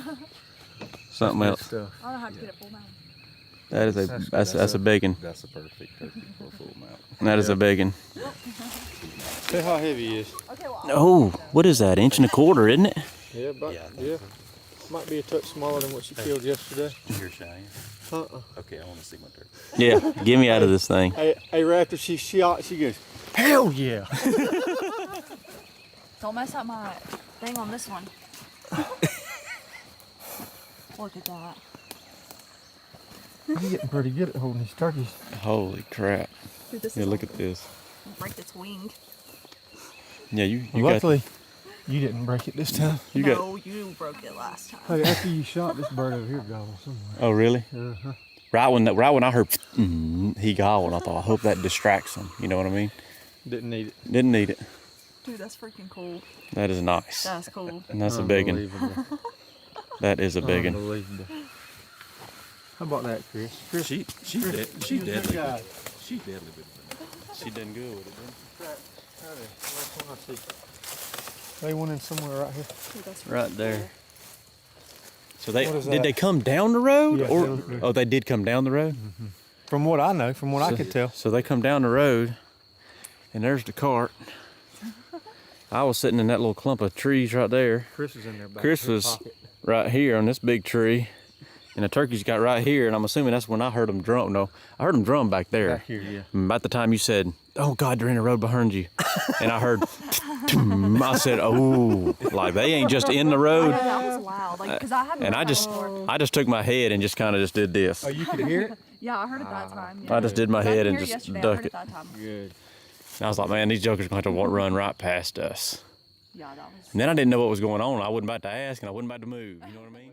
Something else. Stuff. I don't know how to get it full mount. That is that's a big one. That's a perfect turkey for a full mount. That is a big one. See how heavy he is. Okay, well, Oh, what is that? 1 1/4, isn't it? Yeah, but yeah. Might be a touch smaller than what she killed yesterday. You're shy. Okay, I want to see my turkey. Yeah, get me out of this thing. Hey, right after she shot, she goes, hell yeah. Don't mess up my thing on this one. Look at that. You're getting pretty good at holding these turkeys. Holy crap. Dude, this Yeah, is look at this. break its wing. Yeah, you Luckily, you didn't break it this time. No, you broke it last time. Hey, after you shot, this bird over here gobbled somewhere. Oh, really? Uh-huh. Right when I heard he gobbled, I thought, I hope that distracts him. You know what I mean? Didn't need it. Didn't need it. Dude, that's freaking cool. That is nice. That's cool. And that's a big one. That is a big one. Unbelievable. How about that, Chris? She deadly. She deadly good. She deadly good. She done good with it, Last one I see. They went in somewhere right here. right there. So What is did that? they come down the road? Yeah, Or they're- oh, they did come down the road? Mm-hmm. From what I know, from what I could tell. So they come down the road, and there's the cart. I was sitting in that little clump of trees right there. Chris was in there back Chris in his was pocket. right here on this big tree, and the turkeys got right here, and I'm assuming that's when I heard them drum. No, I heard them drum back there. Back here, yeah. About the time you said, "Oh God, they're in the road behind you," and I heard, I said, "Oh, like they ain't just in the road." That was loud, like because I hadn't. And heard I that before. just took my head and just kind of just did this. Oh, you could hear it? Yeah, I heard it that time. Yeah. I just did my I head didn't and hear just yesterday, I duck heard it. that time. Good. And I was like, man, these jokers are going to have to run right past us. Yeah, that was. And then I didn't know what was going on. I wasn't about to ask, and I wasn't about to move. You know what I mean?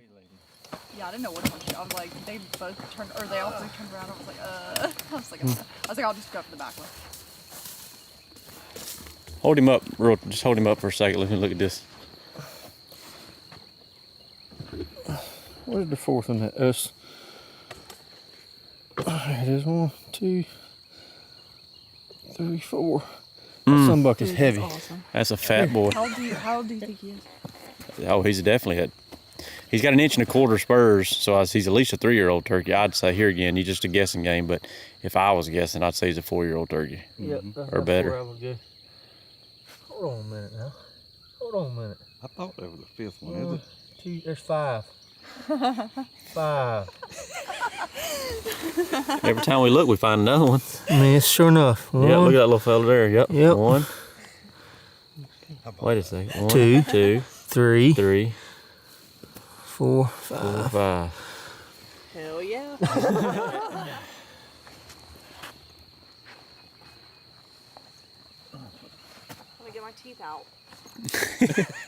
Yeah, I didn't know which one. I was like, they both turned, or they all three turned around. I was like, I was like, I'll just go up to the back one. Hold him up, just hold him up for a second. Let me look at this. Where's the fourth one? That us. There it is. 1, 2, 3, 4. That sunbuck is heavy. Awesome. That's a fat boy. How old do you think he is? Oh, he's definitely he's got 1 1/4 inch spurs, so he's at least a 3-year-old turkey. I'd say here again, he's just a guessing game, but if I was guessing, I'd say he's a 4-year-old turkey. Yep, or better. Where I would go. Hold on a minute now. Hold on a minute. I thought that was the fifth one, 1, is 2, there's 5. 5. Every time we look, we find another one. Man, sure enough. Yeah, look at that little fella there. Yep. Yep. 1. Wait a second. 1, 2, 2, 3, 3, 4, 4, 5. 5. Hell yeah. Let me get my teeth out.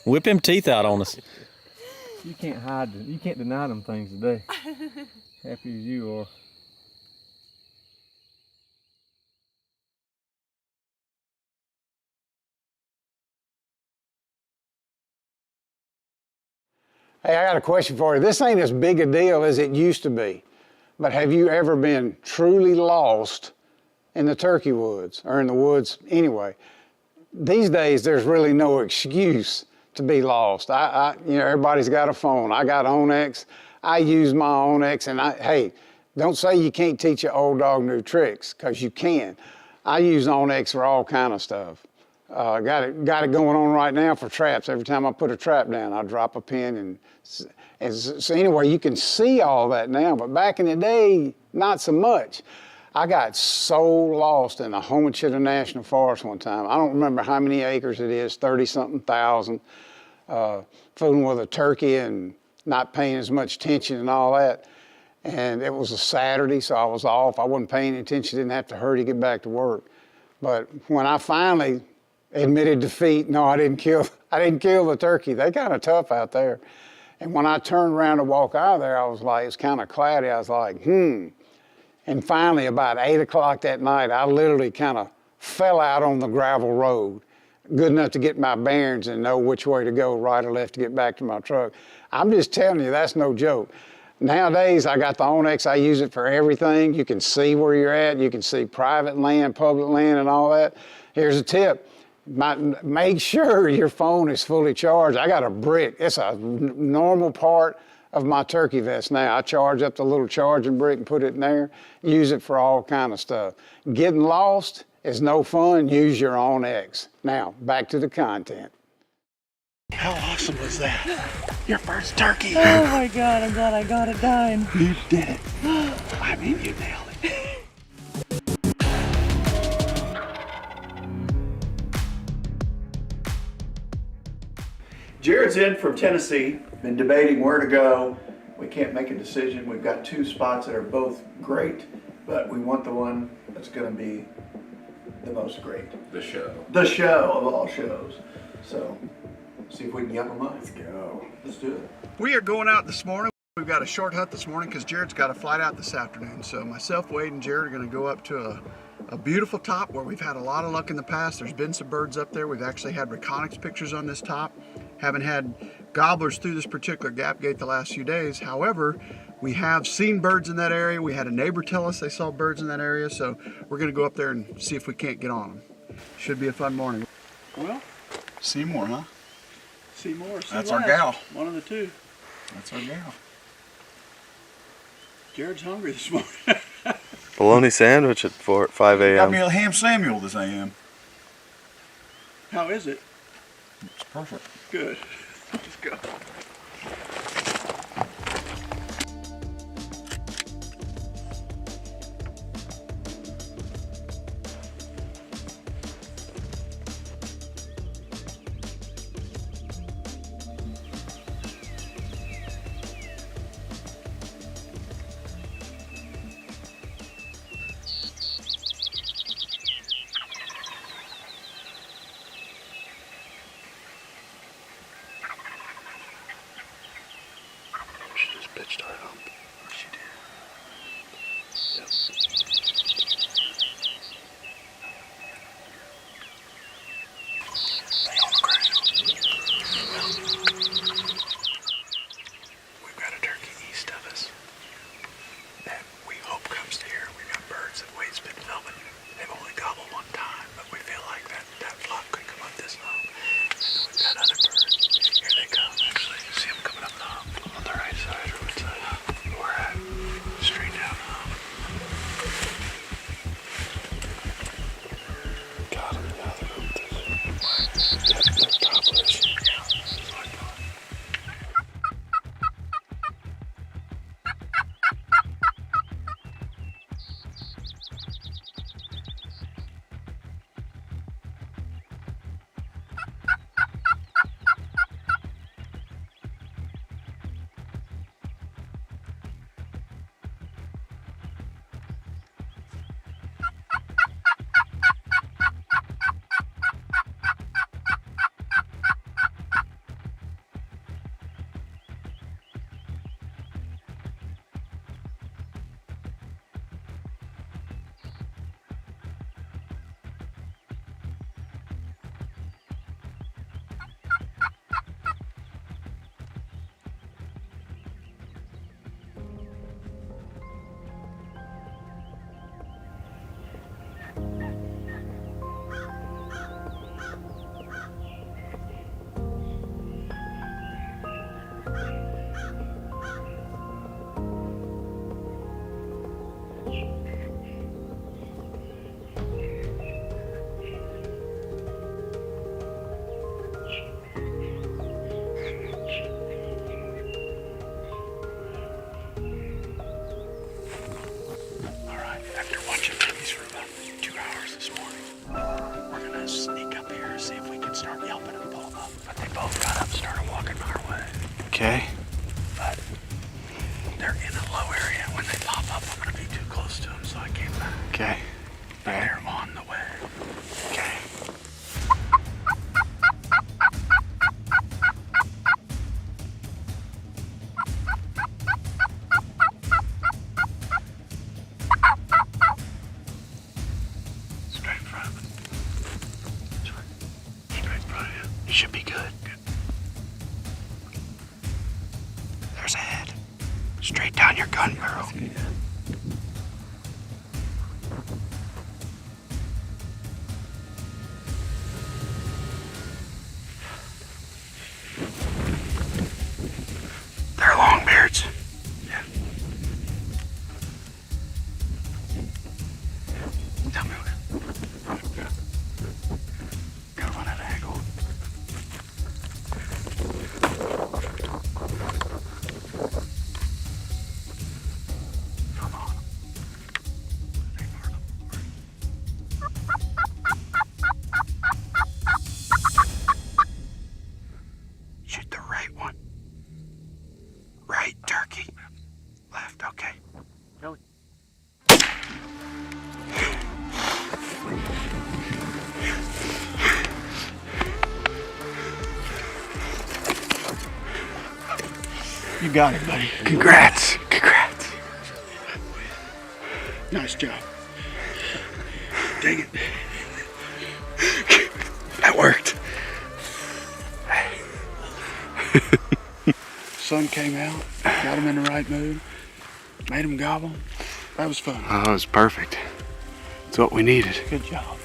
Whip them teeth out on us. You can't hide them. You can't deny them things today. Happy as you are. Hey, I got a question for you. This ain't as big a deal as it used to be, but have you ever been truly lost in the turkey woods, or in the woods anyway? These days, there's really no excuse to be lost. Everybody's got a phone. I got Onyx. I use my Onyx, and hey, don't say you can't teach an old dog new tricks, because you can. I use Onyx for all kind of stuff. Got it going on right now for traps. Every time I put a trap down, I drop a pin, and so anyway, you can see all that now. But back in the day, not so much. I got so lost in the Homachita National Forest one time. I don't remember how many acres it is, 30-something thousand. Fooling with a turkey and not paying as much attention and all that. And it was a Saturday, so I was off. I wasn't paying attention, didn't have to hurry to get back to work. But when I finally admitted defeat, no, I didn't kill the turkey. They kind of tough out there. And when I turned around to walk out of there, I was like, it's kind of cloudy. I was like, And finally, about 8 o'clock that night, I literally kind of fell out on the gravel road, good enough to get my bearings and know which way to go, right or left, to get back to my truck. I'm just telling you, that's no joke. Nowadays, I got the Onyx. I use it for everything. You can see where you're at. You can see private land, public land, and all that. Here's a tip. Make sure your phone is fully charged. I got a brick. It's a normal part of my turkey vest now. I charge up the little charging brick and put it in there. Use it for all kind of stuff. Getting lost is no fun. Use your Onyx. Now, back to the content. How awesome was that? Your first turkey. Oh my God, I'm glad I got it done. You did it. I mean, you nailed it. Jared's in from Tennessee, been debating where to go. We can't make a decision. We've got two spots that are both great, but we want the one that's gonna be the most great. The show. The show of all shows. So, see if we can yap them up. Let's go. Let's do it. We are going out this morning. We've got a short hunt this morning because Jared's got a flight out this afternoon. So myself, Wade, and Jared are gonna go up to a beautiful top where we've had a lot of luck in the past. There's been some birds up there. We've actually had reconyx pictures on this top. Haven't had gobblers through this particular gap gate the last few days. However, we have seen birds in that area. We had a neighbor tell us they saw birds in that area. So we're gonna go up there and see if we can't get on them. Should be a fun morning. Well, Seymour, huh? Seymour. That's our gal. One of the two. That's our gal. Jared's hungry this morning. Bologna sandwich at 5 Got me a.m. a ham Samuel this AM. How is it? It's perfect. Good. Let's go. Pitched our hump. She did. Yep. Lay on the ground. We've got a turkey east of us that we hope comes to here. We've got birds that Wade's been filming. They've only gobbled one time, but we feel like that flock could come up this long. And then we've got other birds. Here they come, actually. You see them coming up the hump on the right side. We're at straight down home. Got him. Yeah, they're gobblers. Yeah, this is like fun. Okay. But they're in a low area. When they pop up, I'm going to be too close to them, so I came back. Okay. But they're on the way. Okay. Straight in front of it. Straight in front of you. You should be good. There's a head. Straight down your gun barrel. They're longbeards. Yeah. Tell me what. Gotta run at an angle. Shoot the right one. Right, turkey. Left, okay. Go. You got it, buddy. Congrats. Congrats. Nice job. Dang it. That worked. Sun came out, got him in the right mood, made him gobble. That was fun. Oh, it was perfect. It's what we needed. Good job.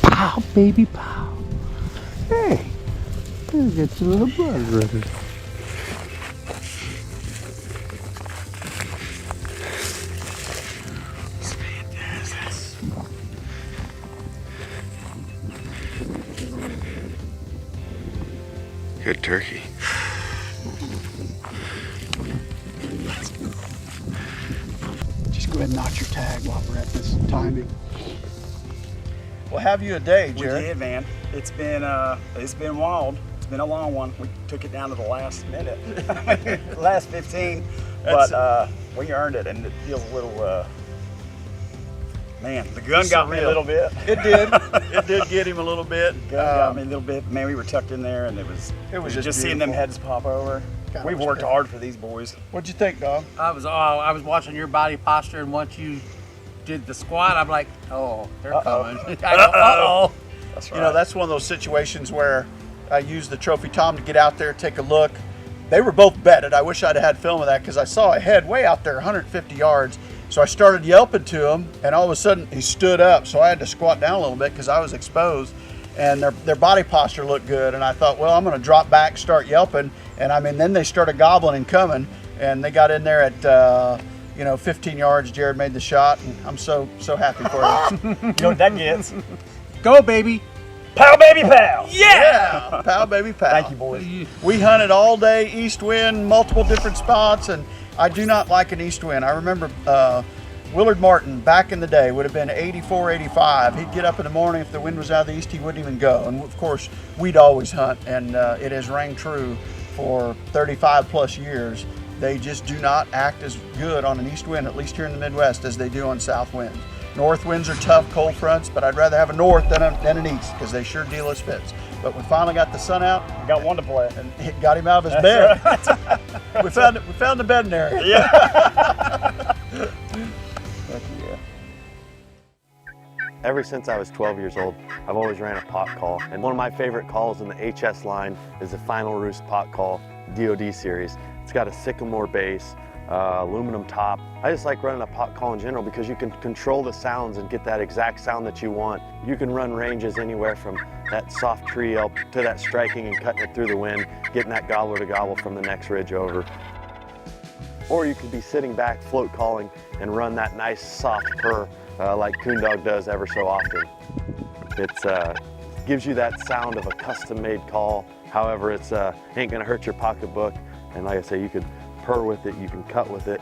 Pow, baby, pow. Hey, let's get your little blood ready. Good turkey. Just go ahead and notch your tag while we're at this timing. Well, have you a day, We Jared? did, man. It's been wild. It's been a long one. We took it down to the last minute, last 15, but we earned it, and it feels a little. Man, the gun got me a little bit. It did. It did get him a little bit. Gun got me a little bit. Man, we were tucked in there, and it was just seeing them heads pop over. We've worked hard for these boys. What'd you think, dog? I was watching your body posture, and once you did the squat, I'm like, oh, they're coming. I go, uh-oh. That's right. You know, that's one of those situations where I used the Trophy Tom to get out there, take a look. They were both bedded. I wish I'd had film of that because I saw a head way out there, 150 yards. So I started yelping to him, and all of a sudden he stood up. So I had to squat down a little bit because I was exposed, and their body posture looked good. And I thought, well, I'm going to drop back, start yelping, and I mean, then they started gobbling and coming, and they got in there at 15 yards. Jared made the shot, and I'm so happy for you. You know what that gets? Go, baby. Pow, baby, pow. Yeah, pow, baby, pow. Thank you, boys. We hunted all day, east wind, multiple different spots, and I do not like an east wind. I remember Willard Martin back in the day would have been 84, 85. He'd get up in the morning. If the wind was out of the east, he wouldn't even go. And of course, we'd always hunt, and it has rang true for 35 plus years. They just do not act as good on an east wind, at least here in the Midwest, as they do on south winds. North winds are tough, cold fronts, but I'd rather have a north than an east because they sure deal us fits. But we finally got the sun out. We got one to play. And it got him out of his bed. Right. we found the bedding area. Yeah. Ever since I was 12 years old, I've always ran a pot call. And one of my favorite calls in the HS line is the Final Roost Pot Call DOD series. It's got a sycamore base, aluminum top. I just like running a pot call in general because you can control the sounds and get that exact sound that you want. You can run ranges anywhere from that soft tree yelp to that striking and cutting it through the wind, getting that gobbler to gobble from the next ridge over. Or you could be sitting back, float calling, and run that nice soft purr like Coon Dog does ever so often. It gives you that sound of a custom-made call. However, it's ain't gonna hurt your pocketbook. And like I say, you could purr with it, you can cut with it.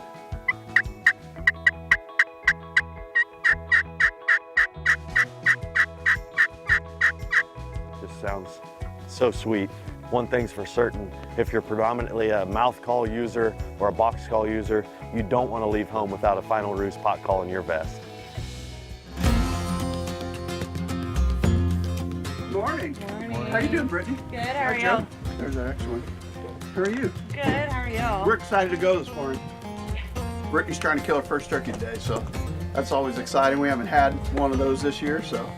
Just sounds so sweet. One thing's for certain, if you're predominantly a mouth call user or a box call user, you don't want to leave home without a Final Roost pot call in your vest. Morning. How you doing, Brittany? Good, how are Hi, you? Joe. There's our excellent. How are you? Good, how are you? We're excited to go this morning. Brittany's trying to kill her first turkey today, so that's always exciting. We haven't had one of those this year, so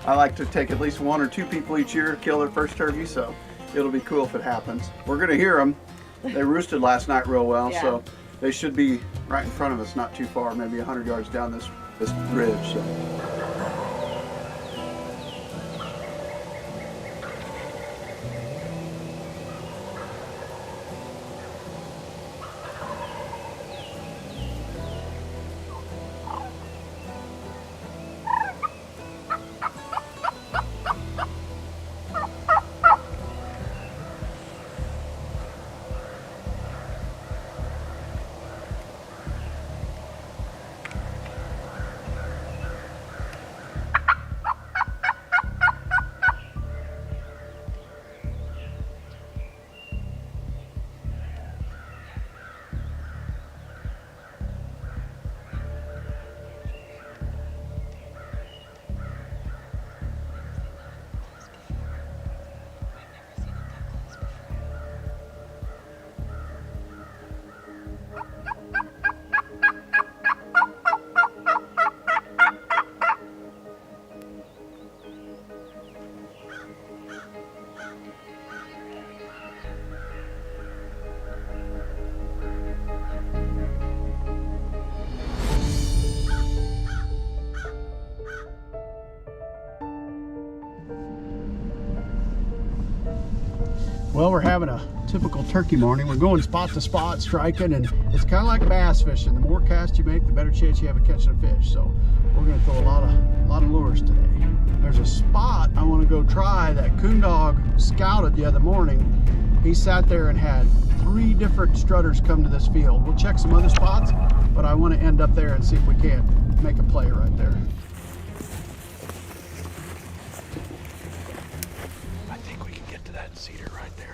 I like to take at least 1 or 2 people each year to kill their first turkey, so it'll be cool if it happens. We're gonna hear them. They roosted last night real well, Yeah. so they should be right in front of us, not too far, maybe 100 yards down this ridge. So. Well, we're having a typical turkey morning. We're going spot to spot, striking, and it's kind of like bass fishing. The more casts you make, the better chance you have of catching a fish. So we're going to throw a lot of lures today. There's a spot I want to go try that Coon Dog scouted the other morning. He sat there and had 3 different strutters come to this field. We'll check some other spots, but I want to end up there and see if we can't make a play right there. I think we can get to that cedar right there.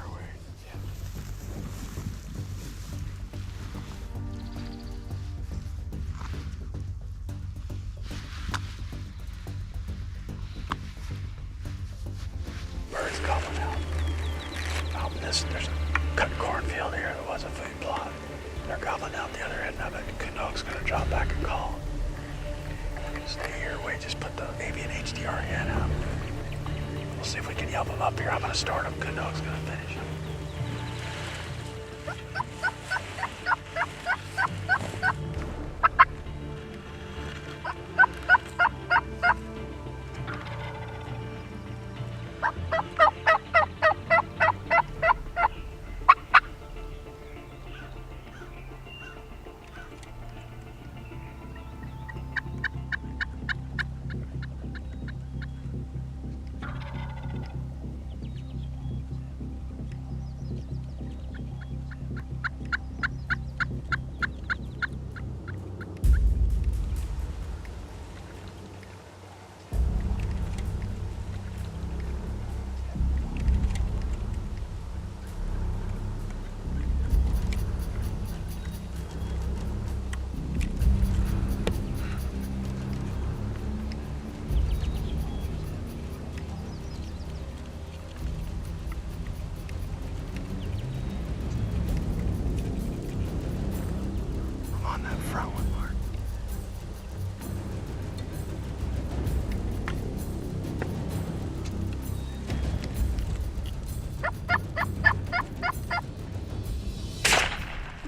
Birds gobbling out. There's a cut cornfield here that was a food plot. They're gobbling out the other end of it. Coon Dog's gonna drop back and call. We're gonna stay here, wait, just put the avian HDR hen out. We'll see if we can yelp them up here. I'm gonna start them. Coon Dog's gonna finish them.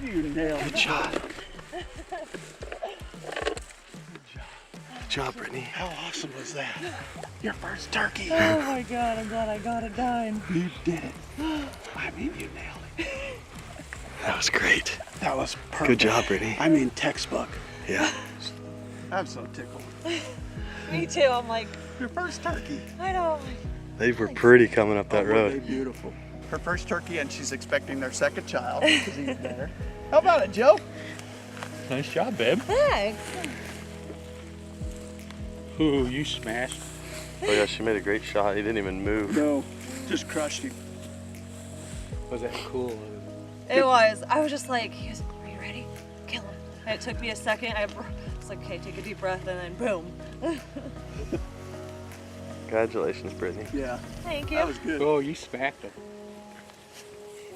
You nailed it. Good shot. Good job, Brittany. How awesome was that? Your first turkey. Oh my God, I'm glad I got it done. You did it. I mean, you nailed it. That was great. That was perfect. Good job, Brittany. I mean, textbook. Yeah. I'm so tickled. Me too, I'm like, your first turkey. I know. They were pretty coming up that Were road. they beautiful. Her first turkey, and she's expecting their second child because he's there. How about it, Joe? Nice job, babe. Thanks. Ooh, you smashed. Oh yeah, she made a great shot. He didn't even move. No, just crushed him. Was that cool? It was. I was just like, he was, are you ready? Kill him. And it took me a second. I was like, okay, take a deep breath, and then boom. Congratulations, Brittany. Yeah. Thank you. That was good. Oh, you smacked him.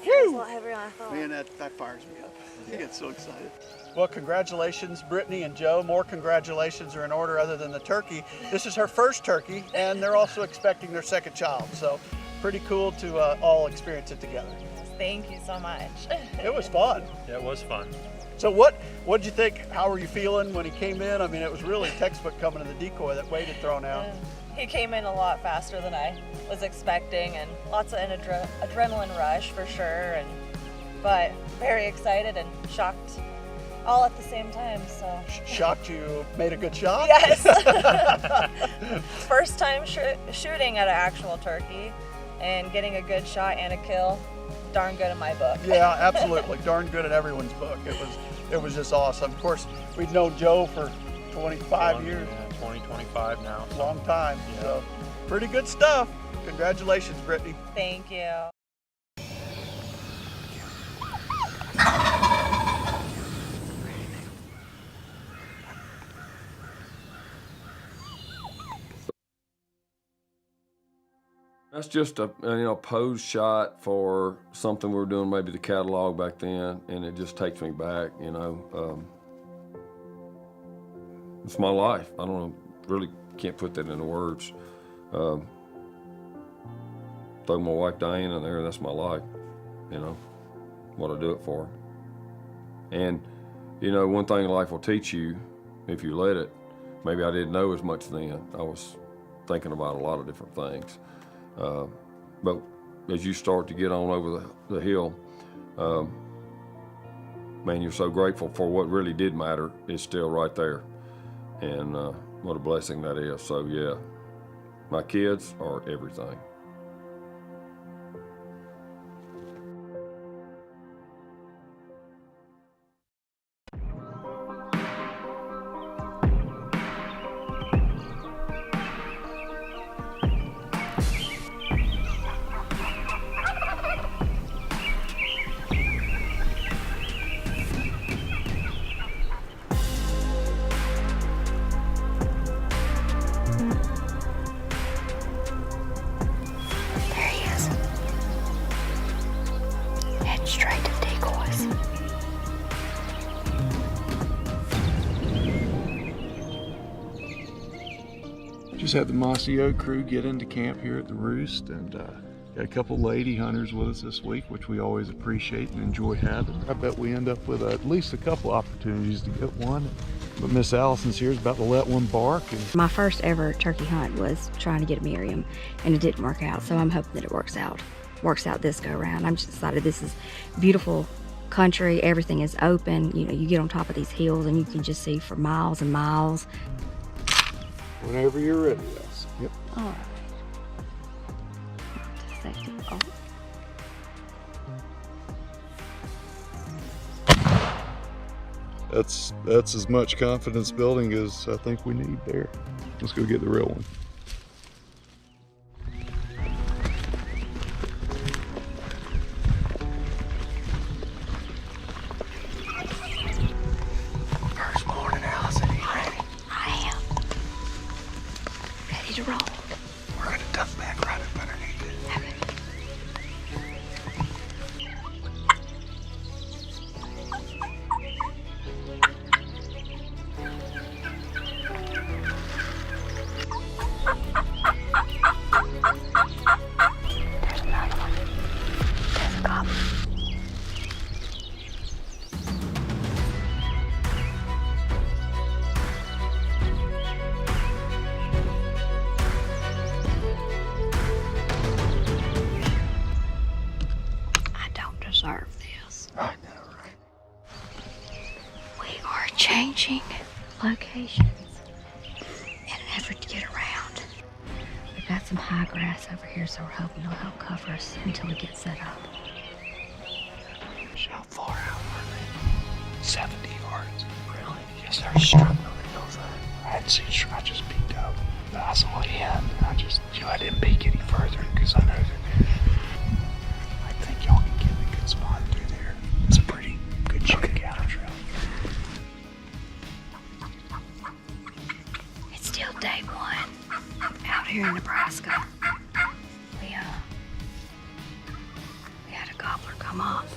It was a lot heavier than I thought. Man, that fires me up. I get so excited. Well, congratulations, Brittany and Joe. More congratulations are in order other than the turkey. This is her first turkey, and they're also expecting their second child. So pretty cool to all experience it together. Thank you so much. It was fun. Yeah, it was fun. So what'd you think? How were you feeling when he came in? I mean, it was really textbook coming to the decoy that Wade had thrown out. He came in a lot faster than I was expecting, and lots of an adrenaline rush for sure, but very excited and shocked all at the same time. So shocked you made a good shot? Yes. First time shooting at an actual turkey and getting a good shot and a kill. Darn good in my book. Yeah, absolutely. Darn good in everyone's book. It was just awesome. Of course, we've known Joe for 25 years. Yeah, 20, 25 now. Long time. Yeah. So pretty good stuff. Congratulations, Brittany. Thank you. That's just a pose shot for something we were doing, maybe the catalog back then, and it just takes me back. It's my life. I don't know, really can't put that into words. Throw my wife Diane in there, that's my life. What I do it for. And one thing life will teach you, if you let it. Maybe I didn't know as much then. I was thinking about a lot of different things. But as you start to get on over the hill, man, you're so grateful for what really did matter is still right there. And what a blessing that is. So yeah, my kids are everything. Just had the Mossy Oak crew get into camp here at the Roost, and got a couple lady hunters with us this week, which we always appreciate and enjoy having. I bet we end up with at least a couple opportunities to get one. But Miss Allison's here is about to let one bark. And my first ever turkey hunt was trying to get a Miriam, and it didn't work out. So I'm hoping that it works out this go around. I'm just excited. This is beautiful country. Everything is open. You know, you get on top of these hills and you can just see for miles and miles. whenever you're ready, Allison. Yep. All right. Safety. Oh. That's as much confidence building as I think we need there. Let's go get the real one. First morning, Allison, you ready? I am. Ready to roll. We're gonna duck back right up underneath it. There's another one. There's a gobbler. I don't deserve this. I know, right? We are changing locations in an effort to get around. We've got some high grass over here, so we're hoping it'll help cover us until we get set up. How far out are they? 70 yards. Really? Yes, they're struggling to go there. I hadn't seen I just peeked out. I saw a hen. I didn't peek any further because I know that I think y'all can get a good spot through there. It's a pretty good shootout trail. It's still day one out here in Nebraska. We had a gobbler come off.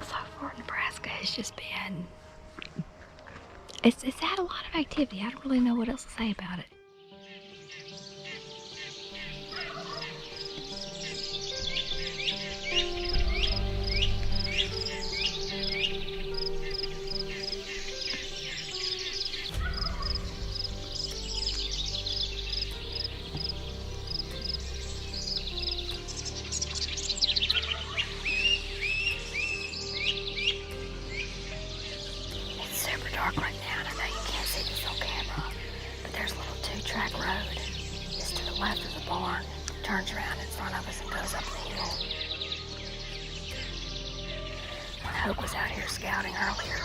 So far, Nebraska has just been, it's had a lot of activity. I don't really know what else to say about it. It's super dark right now, and I know you can't see this on camera, but there's a little two-track road. It's to the left of the barn, turns around in front of us and goes up the hill. When Hope was out here scouting earlier,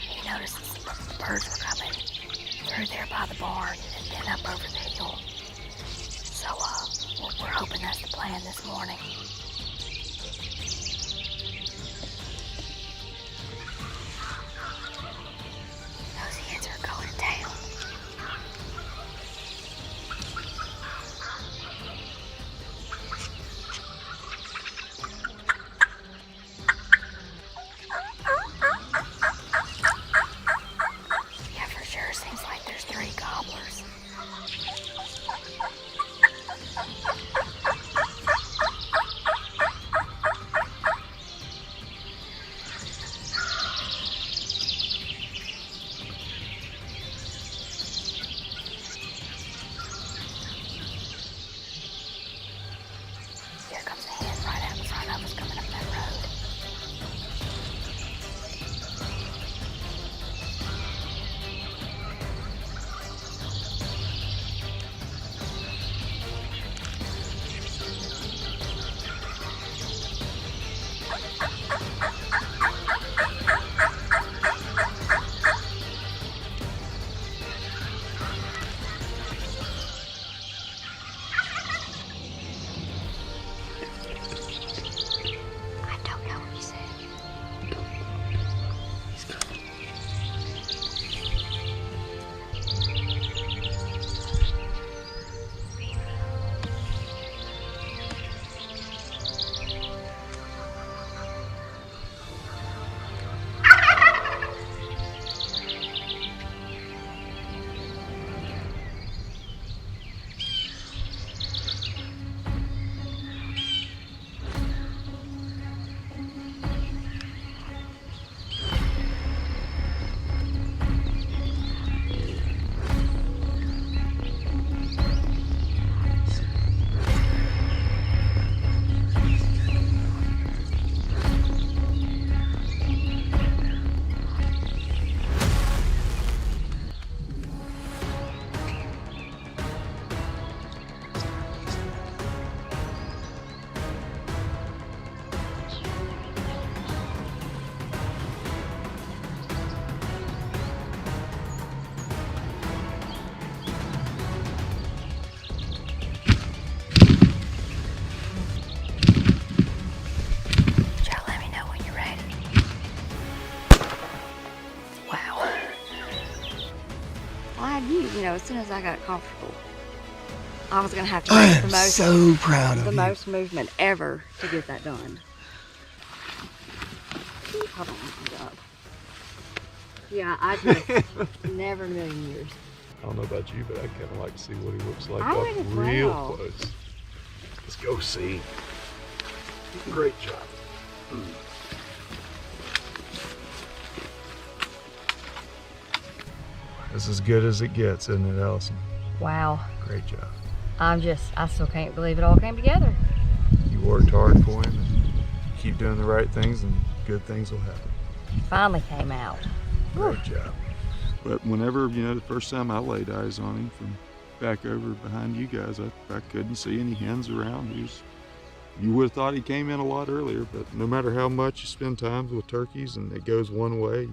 he noticed that some birds were coming through there by the barn and then up over the hill. So, we're hoping that's the plan this morning. Those hens are going to town. Yeah, for sure. Seems like there's 3 gobblers. as soon as I got comfortable, I was gonna have to make the most, so proud of the you. most movement ever to get that done. Hold on, God. Yeah, I just never in a million years. I don't know about you, but I kind of like to see what he looks like I up would as real well. close. Let's go see. Great job. That's as good as it gets, isn't it, Allison? Wow. Great job. I still can't believe it all came together. You worked hard for him and keep doing the right things and good things will happen. Finally came out. Great job. But whenever, the first time I laid eyes on him from back over behind you guys, I couldn't see any hens around. You would have thought he came in a lot earlier, but no matter how much you spend time with turkeys and it goes one way,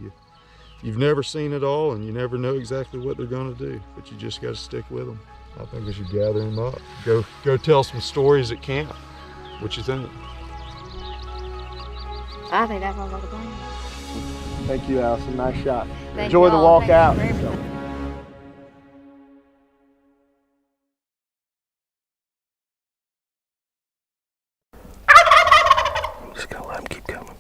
you've never seen it all and you never know exactly what they're going to do, but you just got to stick with them. I think we should gather him up. Go tell some stories at camp. What you think? I think that sounds like a plan. Thank you, Allison. Nice shot. Thank Enjoy the y'all. walk Thank out. you for everything. I'm just gonna let him keep coming.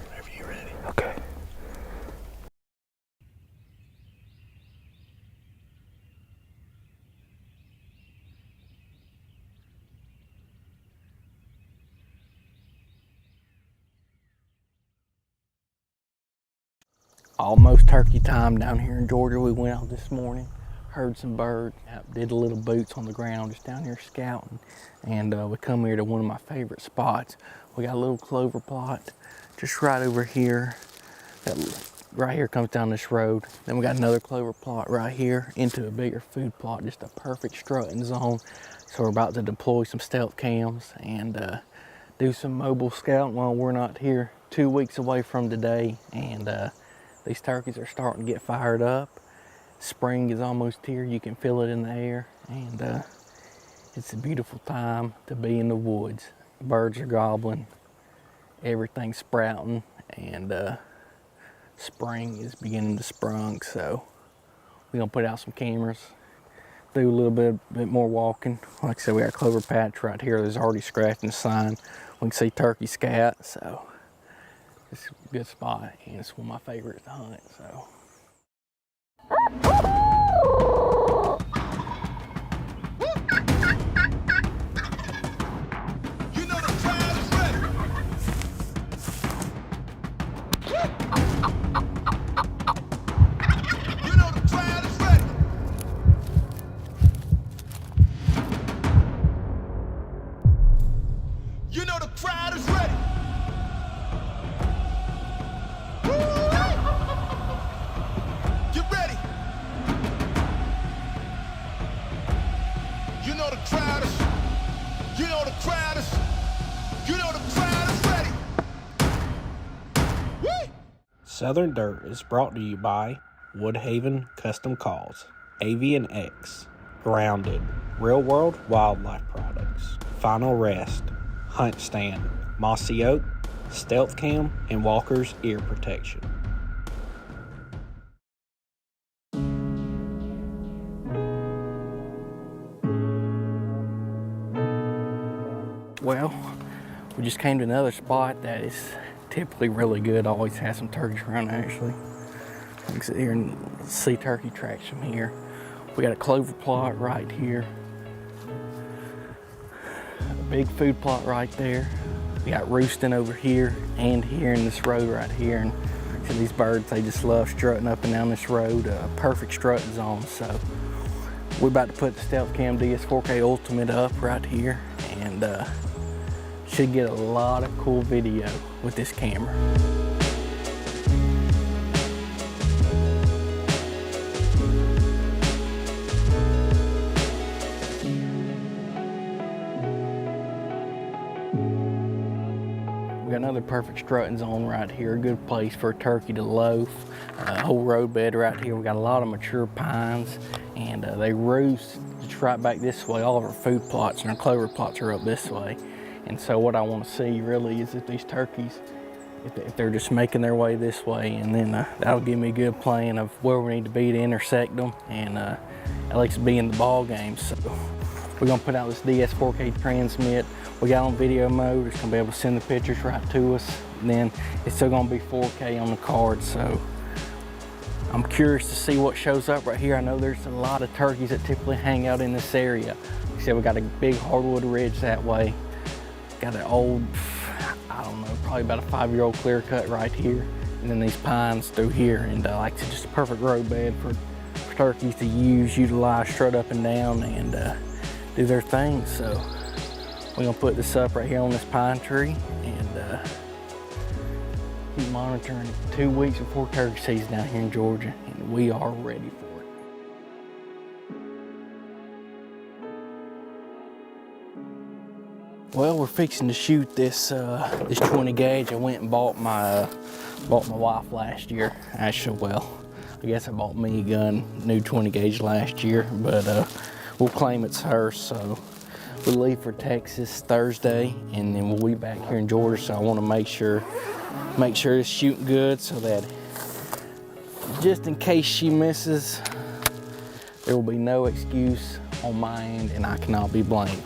Whenever you're ready. Okay. Almost turkey time down here in Georgia. We went out this morning, heard some birds, did a little boots on the ground just down here scouting, and we come here to one of my favorite spots. We got a little clover plot just right over here. That right here comes down this road. Then we got another clover plot right here into a bigger food plot, just a perfect strutting zone. So we're about to deploy some stealth cams and do some mobile scouting while we're not here. 2 weeks away from today, and these turkeys are starting to get fired up. Spring is almost here. You can feel it in the air, and it's a beautiful time to be in the woods. Birds are gobbling, everything's sprouting, and spring is beginning to sprung. So we're gonna put out some cameras, do a little bit more walking. Like I said, we got a clover patch right here. There's already scratching the sign. We can see turkey scat, so it's a good spot, and it's one of my favorites to hunt. So. You know the crowd is ready. Get ready. You know the crowd is. You know the crowd is. You know the crowd is ready. Woo! Southern Dirt is brought to you by Woodhaven Custom Calls, Avian X, Grounded, Real World Wildlife Products, Final Rest, Hunt Stand, Mossy Oak, Stealth Cam, and Walker's Ear Protection. Well, we just came to another spot that is typically really good. Always has some turkeys around, actually. You can sit here and see turkey tracks from here. We got a clover plot right here. A big food plot right there. We got roosting over here and here in this road right here. And so these birds, they just love strutting up and down this road. Perfect strutting zone. So we're about to put the Stealth Cam DS4K Ultimate up right here, and should get a lot of cool video with this camera. got another perfect strutting zone right here, a good place for a turkey to loaf. Whole road bed right here. We got a lot of mature pines, and they roost just right back this way. All of our food plots and our clover plots are up this way. And so what I want to see really is if these turkeys, if they're just making their way this way, and then that'll give me a good plan of where we need to be to intersect them and at least be in the ball game. So we're gonna put out this DS4K transmit. We got on video mode. It's gonna be able to send the pictures right to us. And then it's still gonna be 4K on the card. So I'm curious to see what shows up right here. I know there's a lot of turkeys that typically hang out in this area. Like I said, we got a big hardwood ridge that way. Got an old, I don't know, probably about a 5-year-old clear cut right here. And then these pines through here. And like I said, just a perfect road bed for turkeys to utilize, strut up and down and do their thing. So we're gonna put this up right here on this pine tree and keep monitoring it. 2 weeks before turkey season out here in Georgia, and we are ready for it. Well, we're fixing to shoot this 20 gauge. I went and bought my wife last year. Actually, well, I guess I bought me a gun, new 20 gauge last year, but we'll claim it's hers. So we'll leave for Texas Thursday, and then we'll be back here in Georgia. So I want to make sure it's shooting good, so that just in case she misses, there will be no excuse on my end, and I cannot be blamed.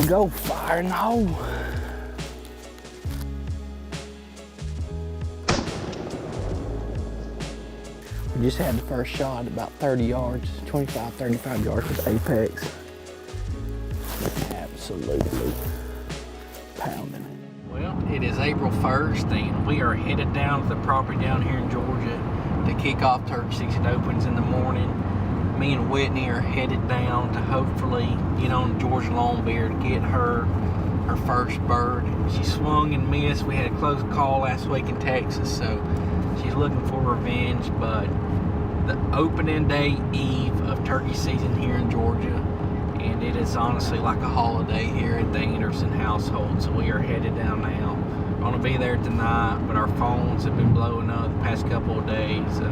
Go, fire in the hole. We just had the first shot about 30 yards, 25, 35 yards with Apex. Absolutely pounding it. Well, it is April 1st, and we are headed down to the property down here in Georgia to kick off turkey season. Opens in the morning. Me and Whitney are headed down to hopefully get on Georgia Longbeard to get her first bird. She swung and missed. We had a close call last week in Texas, so she's looking for revenge. But the opening day eve of turkey season here in Georgia, and it is honestly like a holiday here at the Anderson household. So we are headed down now. We're gonna be there tonight, but our phones have been blowing up the past couple of days.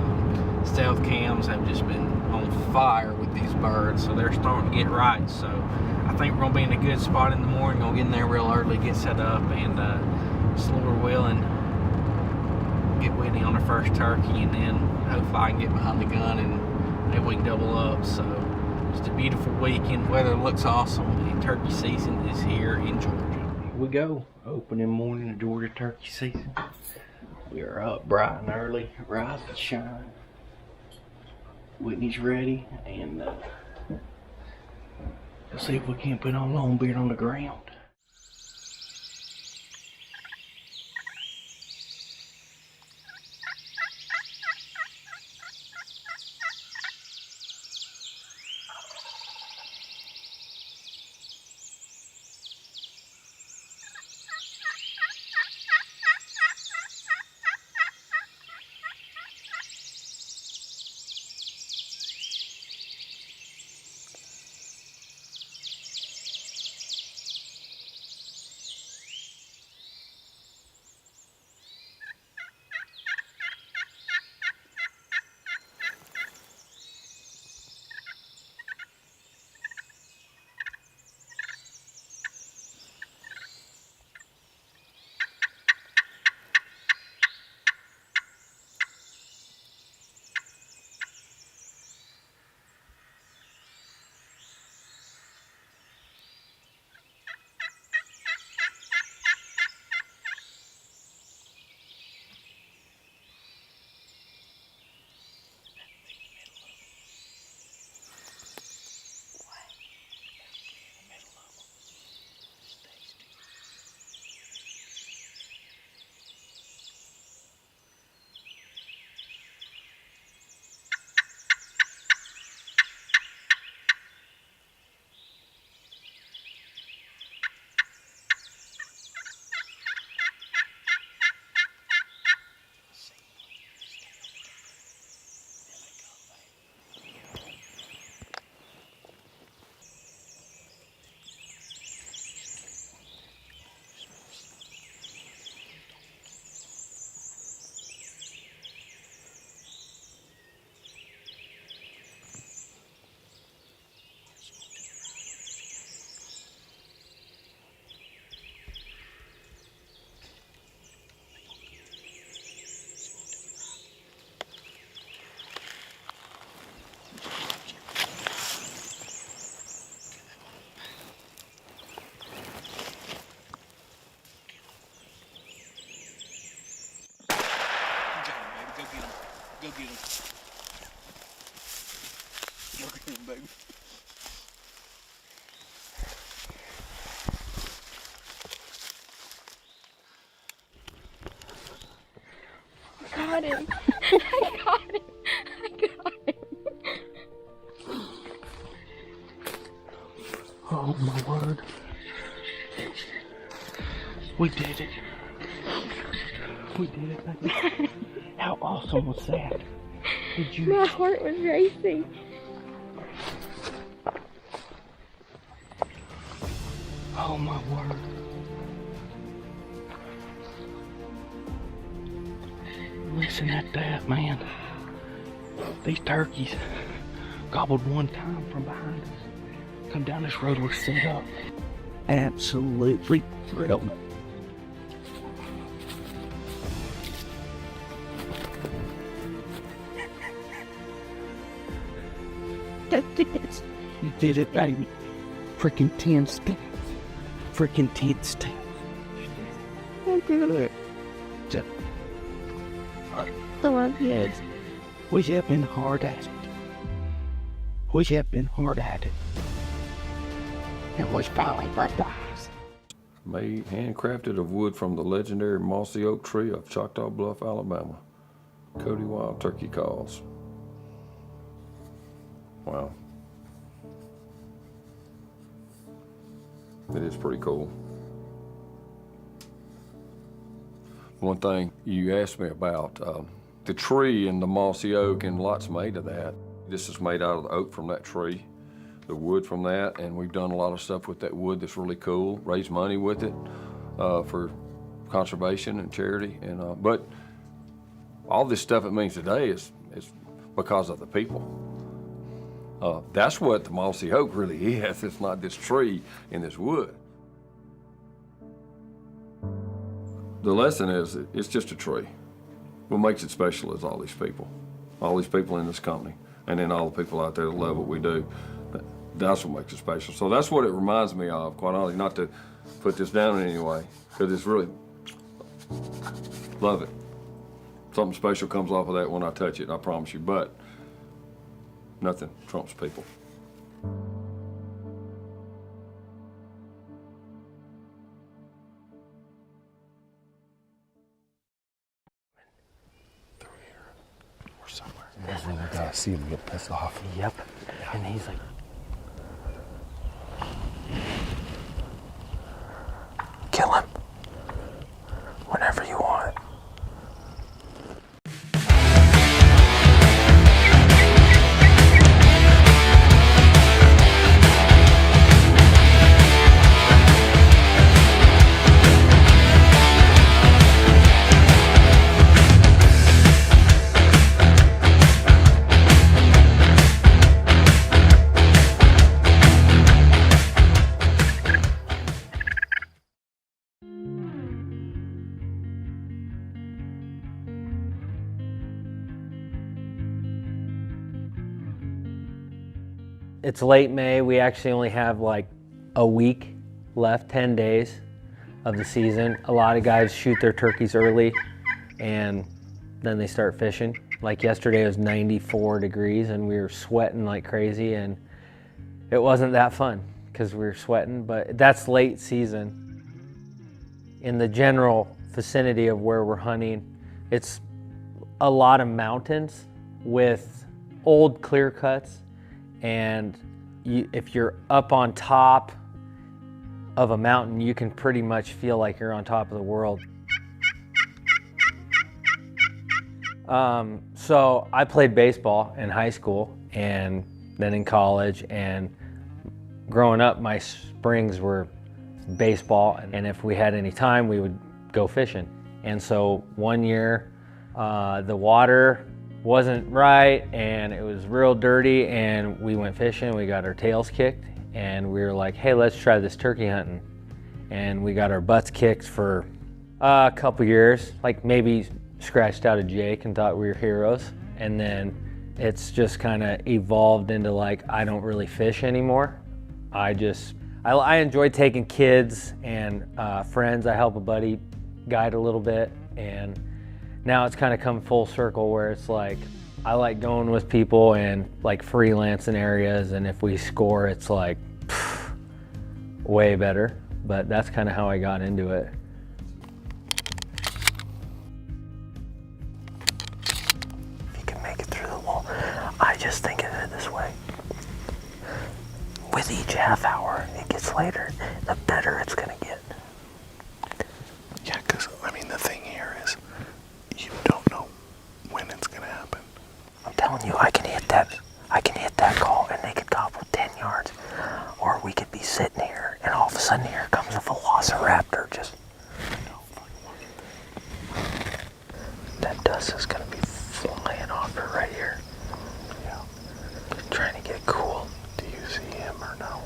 Stealth cams have just been on fire with these birds, so they're starting to get right. So I think we're gonna be in a good spot in the morning. Gonna get in there real early, get set up, and just Lord willing, get Whitney on her first turkey, and then hopefully I can get behind the gun and maybe we can double up. So just a beautiful weekend. Weather looks awesome, and turkey season is here in Georgia. Here we go, opening morning of Georgia turkey season. We are up bright and early, rise and shine. Whitney's ready, and we'll see if we can't put on Longbeard on the ground. Look at him, baby. I got him. I got him. I got him. Oh my word. We did it. We did it, baby. How awesome was that? Did you? My heart was racing. Oh my word. Listen at that, man. These turkeys gobbled one time from behind us. Come down this road we're set up. Absolutely thrilled. You did it, baby. Freaking 10 steps. Freaking 10 steps. Look at it. Just, yes. We have been hard at it. We have been hard at it. And we finally broke eyes. Made handcrafted of wood from the legendary mossy oak tree of Choctaw Bluff, Alabama. Cody Wild turkey calls. Wow. It is pretty cool. One thing you asked me about, the tree and the mossy oak, and lots made of that. This is made out of the oak from that tree, the wood from that, and we've done a lot of stuff with that wood that's really cool, raised money with it for conservation and charity. And but all this stuff it means today is because of the people. That's what the mossy oak really is. It's not this tree and this wood. The lesson is it's just a tree. What makes it special is all these people in this company, and then all the people out there that love what we do. That's what makes it special. So that's what it reminds me of, quite honestly, not to put this down in any way, because it's really, love it. Something special comes off of that when I touch it, I promise you, but nothing trumps people. Or somewhere. That's when we gotta see him get pissed off. Yep. And he's like, kill him whenever you want. It's late May. We actually only have like a week left, 10 days of the season. A lot of guys shoot their turkeys early and then they start fishing. Like yesterday it was 94 degrees and we were sweating like crazy, and it wasn't that fun because we were sweating, but that's late season. In the general vicinity of where we're hunting, it's a lot of mountains with old clear cuts. And if you're up on top of a mountain, you can pretty much feel like you're on top of the world. So I played baseball in high school and then in college, and growing up my springs were baseball, and if we had any time we would go fishing. And so one year the water wasn't right and it was real dirty, and we went fishing. We got our tails kicked and we were like, hey, let's try this turkey hunting. And we got our butts kicked for a couple years, like maybe scratched out a Jake and thought we were heroes. And then it's just kind of evolved into like, I don't really fish anymore. I enjoy taking kids and friends. I help a buddy guide a little bit, and now it's kind of come full circle where it's like, I like going with people and like freelancing areas, and if we score, it's like way better. But that's kind of how I got into it. You can make it through the wall. I just think of it this way. With each half hour it gets later, the better it's gonna get. Yeah, because I mean the thing here is you don't know when it's gonna happen. I'm telling you, I can hit that call and they could gobble 10 yards. Or we could be sitting here and all of a sudden here comes a velociraptor just. That dust is gonna be flying off her right here. Yeah. Trying to get cool. Do you see him or no?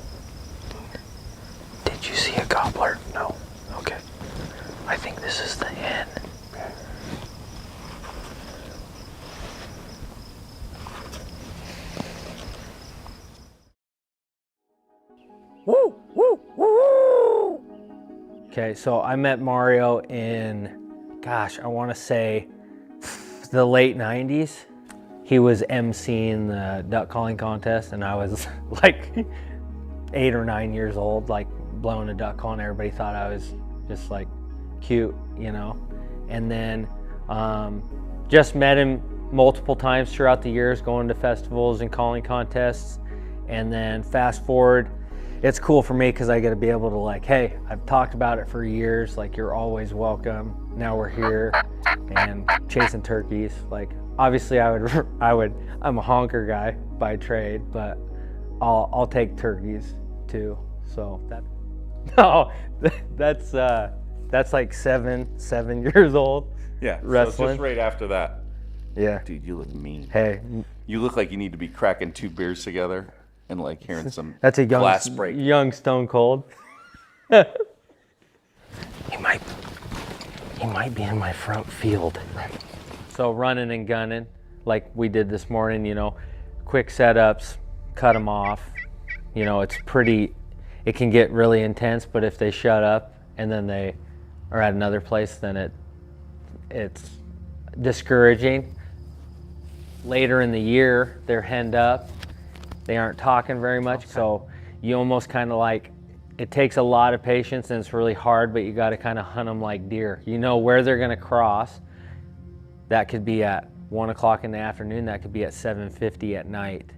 Did you see a gobbler? No. Okay. I think this is the hen. Woo, woo, woo. Okay, so I met Mario in, gosh, I want to say the late 90s. He was emceeing the duck calling contest, and I was like 8 or 9 years old, like blowing a duck call, and everybody thought I was just like cute, you know. And then just met him multiple times throughout the years, going to festivals and calling contests. And then fast forward, it's cool for me because I get to be able to like, hey, I've talked about it for years, like you're always welcome. Now we're here and chasing turkeys. Like obviously I'm a honker guy by trade, but I'll take turkeys too. So that's like seven years old. Yeah, wrestling. So just right after that. Yeah. Dude, you look mean. Hey. You look like you need to be cracking 2 beers together and like hearing some that's a glass break. Young Stone Cold. He might be in my front field. Right. So running and gunning, like we did this morning, you know, quick setups, cut them off. You know, it can get really intense, but if they shut up and then they are at another place, then it's discouraging. Later in the year, they're henned up. They aren't talking very much, okay. So you almost kind of like, it takes a lot of patience and it's really hard, but you got to kind of hunt them like deer. You know where they're going to cross. That could be at 1 o'clock in the afternoon. That could be at 7:50 at night.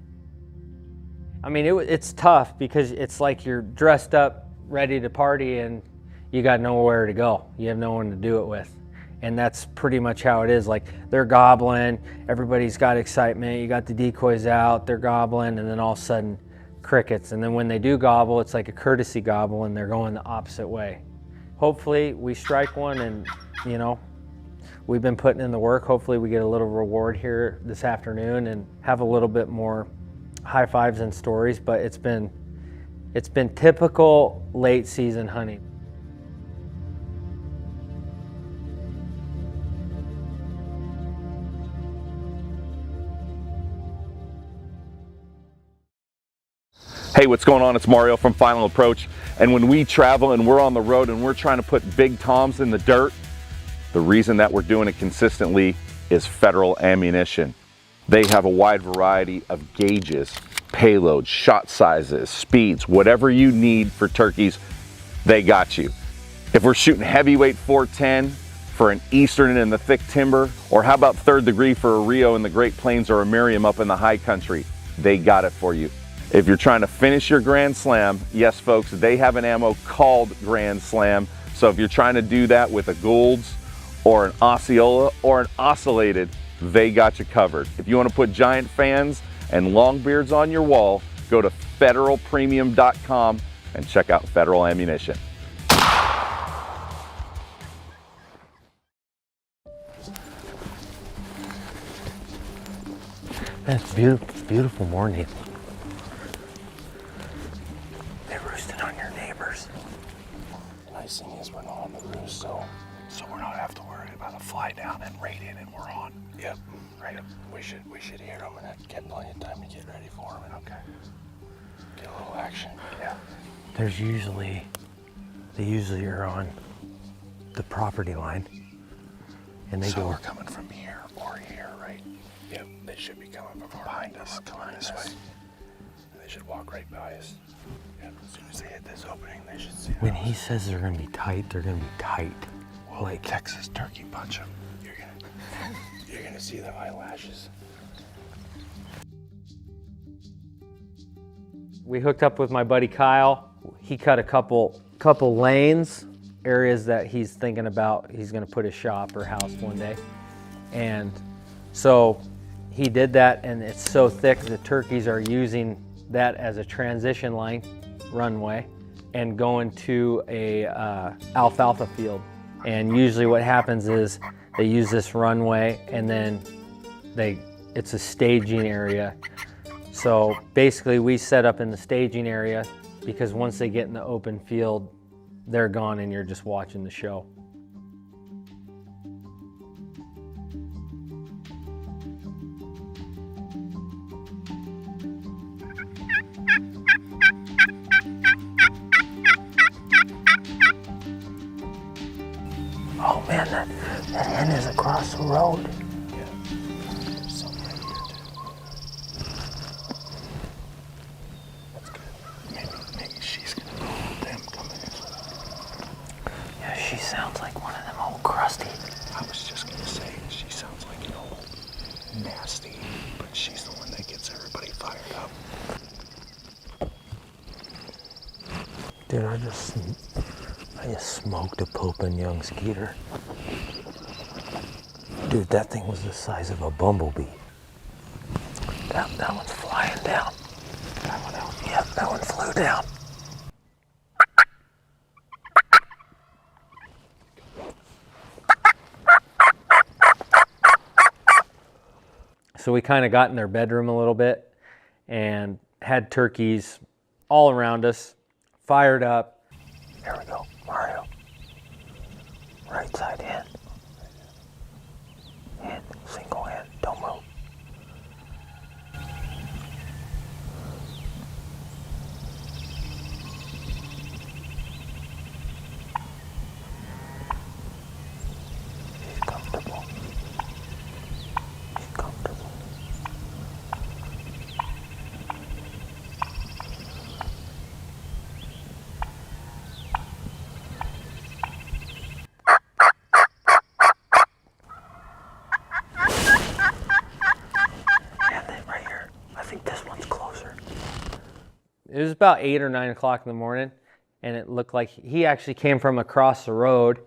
I mean, it's tough because it's like you're dressed up, ready to party, and you got nowhere to go. You have no one to do it with. And that's pretty much how it is. Like they're gobbling, everybody's got excitement, you got the decoys out, they're gobbling, and then all of a sudden crickets. And then when they do gobble, it's like a courtesy gobble and they're going the opposite way. Hopefully we strike one and, you know, we've been putting in the work. Hopefully we get a little reward here this afternoon and have a little bit more high fives and stories, but it's been typical late season hunting. Hey, what's going on? It's Mario from Final Approach. And when we travel and we're on the road and we're trying to put big toms in the dirt, the reason that we're doing it consistently is Federal Ammunition. They have a wide variety of gauges, payloads, shot sizes, speeds, whatever you need for turkeys, they got you. If we're shooting heavyweight 410 for an Eastern in the thick timber, or how about 3rd degree for a Rio in the Great Plains or a Merriam up in the high country, they got it for you. If you're trying to finish your Grand Slam, yes folks, they have an ammo called Grand Slam. So if you're trying to do that with a Gould's or an Osceola or an Oscillated, they got you covered. If you want to put giant fans and longbeards on your wall, go to federalpremium.com and check out Federal Ammunition. That's beautiful, beautiful morning. They're roosting on your neighbors. The nice thing is we're not on the roost, so we're not have to worry about a fly down and right in and we're on. Yep. Right. Yep. We should hear them and get plenty of time to get ready for them. And okay. Get a little action. Yeah. They usually are on the property line, and they so go. We're coming from here or here, right? Yep. They should be coming from behind us. Come on this way. They should walk right by us. Yeah, as soon as they hit this opening, they should see When he says they're gonna be tight, they're gonna be tight. Well, like Texas turkey punch them. You're gonna see their eyelashes. We hooked up with my buddy Kyle. He cut a couple lanes, areas that he's thinking about. He's gonna put a shop or house one day. And so he did that, and it's so thick the turkeys are using that as a transition line runway and going to a alfalfa field. And usually what happens is they use this runway and then it's a staging area. So basically we set up in the staging area because once they get in the open field, they're gone and you're just watching the show. Oh man, that hen is across the road. Maybe she's gonna go with them coming in. Yeah, she sounds like one of them old crusty. I was just gonna say, she sounds like an old nasty, but she's the one that gets everybody fired up. Dude, I just smoked a pooping young skeeter. Dude, that thing was the size of a bumblebee. That one's flying down. That one out. Yep, that one flew down. So we kind of got in their bedroom a little bit and had turkeys all around us, fired up. There we go, Mario. Right side in. In, single in, don't move. He's comfortable. He's comfortable. It was about 8 or 9 o'clock in the morning, and it looked like he actually came from across the road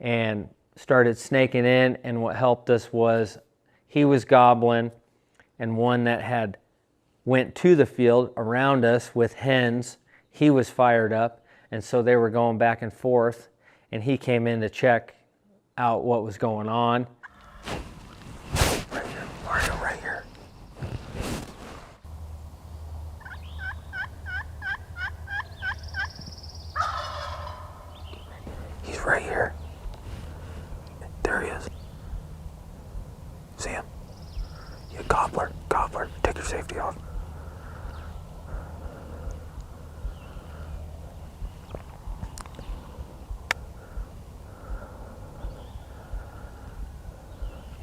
and started snaking in, and what helped us was he was gobbling, and one that had went to the field around us with hens, he was fired up, and so they were going back and forth, and he came in to check out what was going on. Right here, Mario, right here. He's right here. There he is. See him? Yeah, gobbler, gobbler. Take your safety off.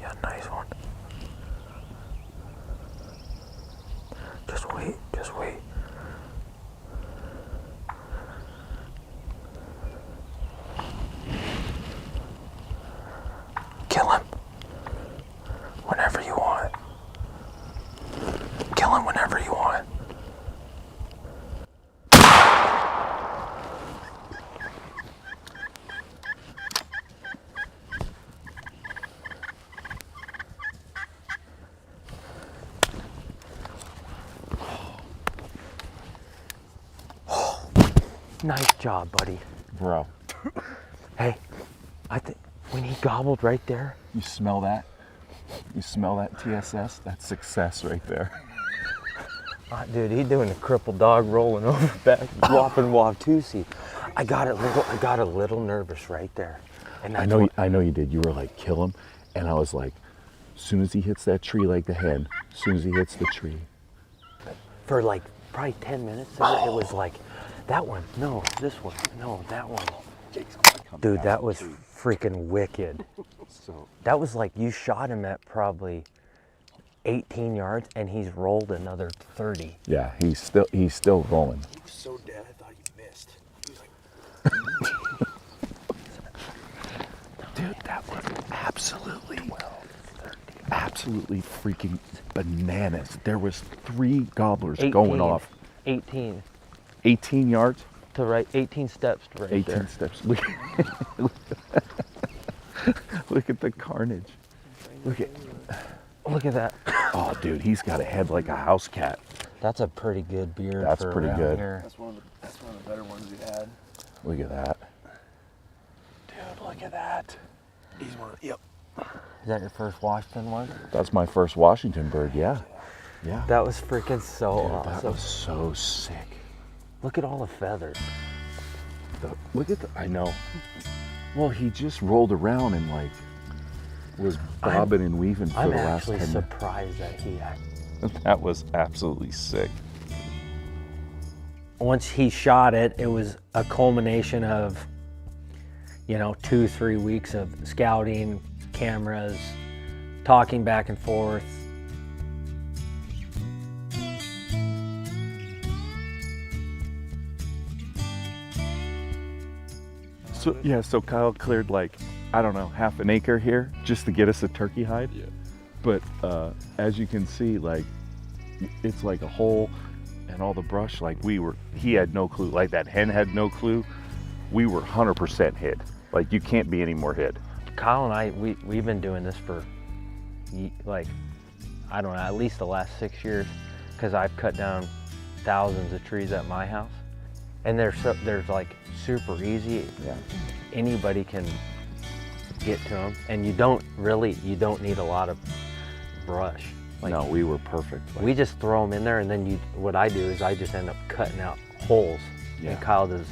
Yeah, nice one. Just wait, just wait. Kill him whenever you want. Kill him whenever you want. Nice job, buddy. Bro. Hey, I think when he gobbled right there. You smell that? You smell that TSS? That's success right there. Dude, he doing a crippled dog rolling over back, whopping Watusi. I got a little nervous right there. And I know you did. You were like, kill him. And I was like, as soon as he hits that tree like the hen, as soon as he hits the tree. For like probably 10 minutes, it was like, that one, no, this one, no, that one. Dude, that was freaking wicked. That was like you shot him at probably 18 yards, and he's rolled another 30. Yeah, he's still rolling. He was so dead, I thought he missed. He was like, dude, that was absolutely freaking bananas. There was 3 gobblers 18, going off. 18. 18 yards? To right, 18 steps to right 18 there. steps. Look at the carnage. Look at that. Oh, dude, he's got a head like a house cat. That's a pretty good beard. That's for pretty around good. Here. That's one of the better ones we had. Look at that. Dude, look at that. He's one of, yep. Is that your first Washington one? That's my first Washington bird, yeah. Yeah. That was freaking so Dude, awesome. that was so sick. Look at all the feathers. Look at I know. Well, he just rolled around and like was bobbing and weaving for the last 10 minutes. I'm actually surprised that he had. That was absolutely sick. Once he shot it, it was a culmination of, 2-3 weeks of scouting, cameras, talking back and forth. So Kyle cleared like, I don't know, half an acre here just to get us a turkey hide. Yeah. But as you can see, like, it's like a hole and all the brush, like he had no clue, like that hen had no clue. We were 100% hid. Like, you can't be any more hid. Kyle and I, we've been doing this for, like, I don't know, at least the last 6 years, because I've cut down thousands of trees at my house. And they're like super easy. Yeah. Anybody can get to them, and you don't need a lot of brush. Like, no, we were perfect. Like, we just throw them in there, and then what I do is I just end up cutting out holes. Yeah. And Kyle does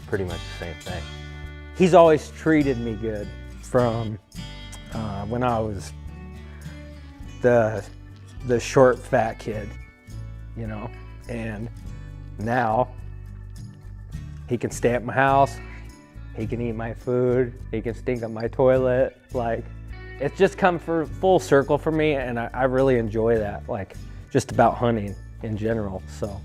pretty much the same thing. He's always treated me good from when I was the short, fat kid, and now he can stay at my house, he can eat my food, he can stink up my toilet. Like, it's just come full circle for me, and I really enjoy that, like, just about hunting in general, so.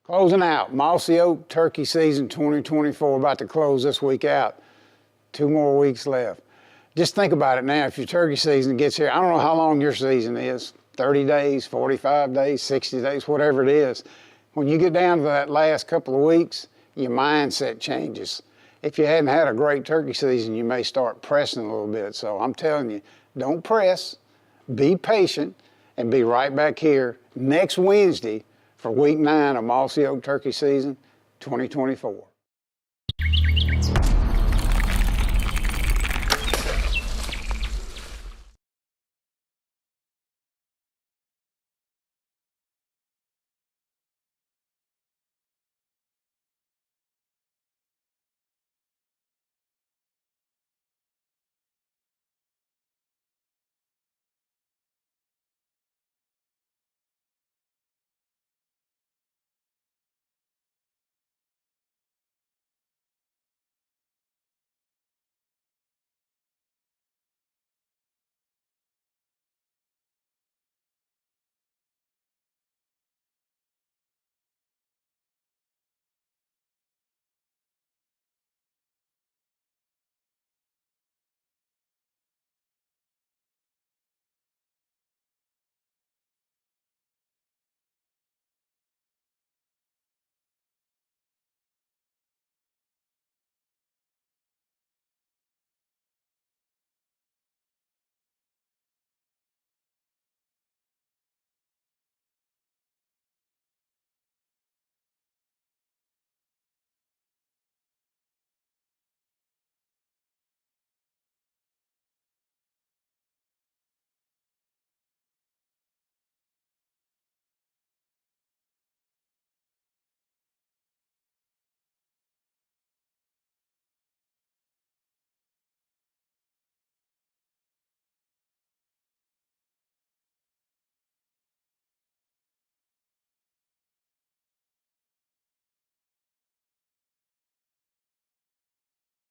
Closing out, Mossy Oak turkey season 2024, about to close this week out. 2 more weeks left. Just think about it now, if your turkey season gets here, I don't know how long your season is, 30 days, 45 days, 60 days, whatever it is. When you get down to that last couple of weeks, your mindset changes. If you hadn't had a great turkey season, you may start pressing a little bit. So I'm telling you, don't press, be patient, and be right back here next Wednesday for week 9 of Mossy Oak turkey season 2024.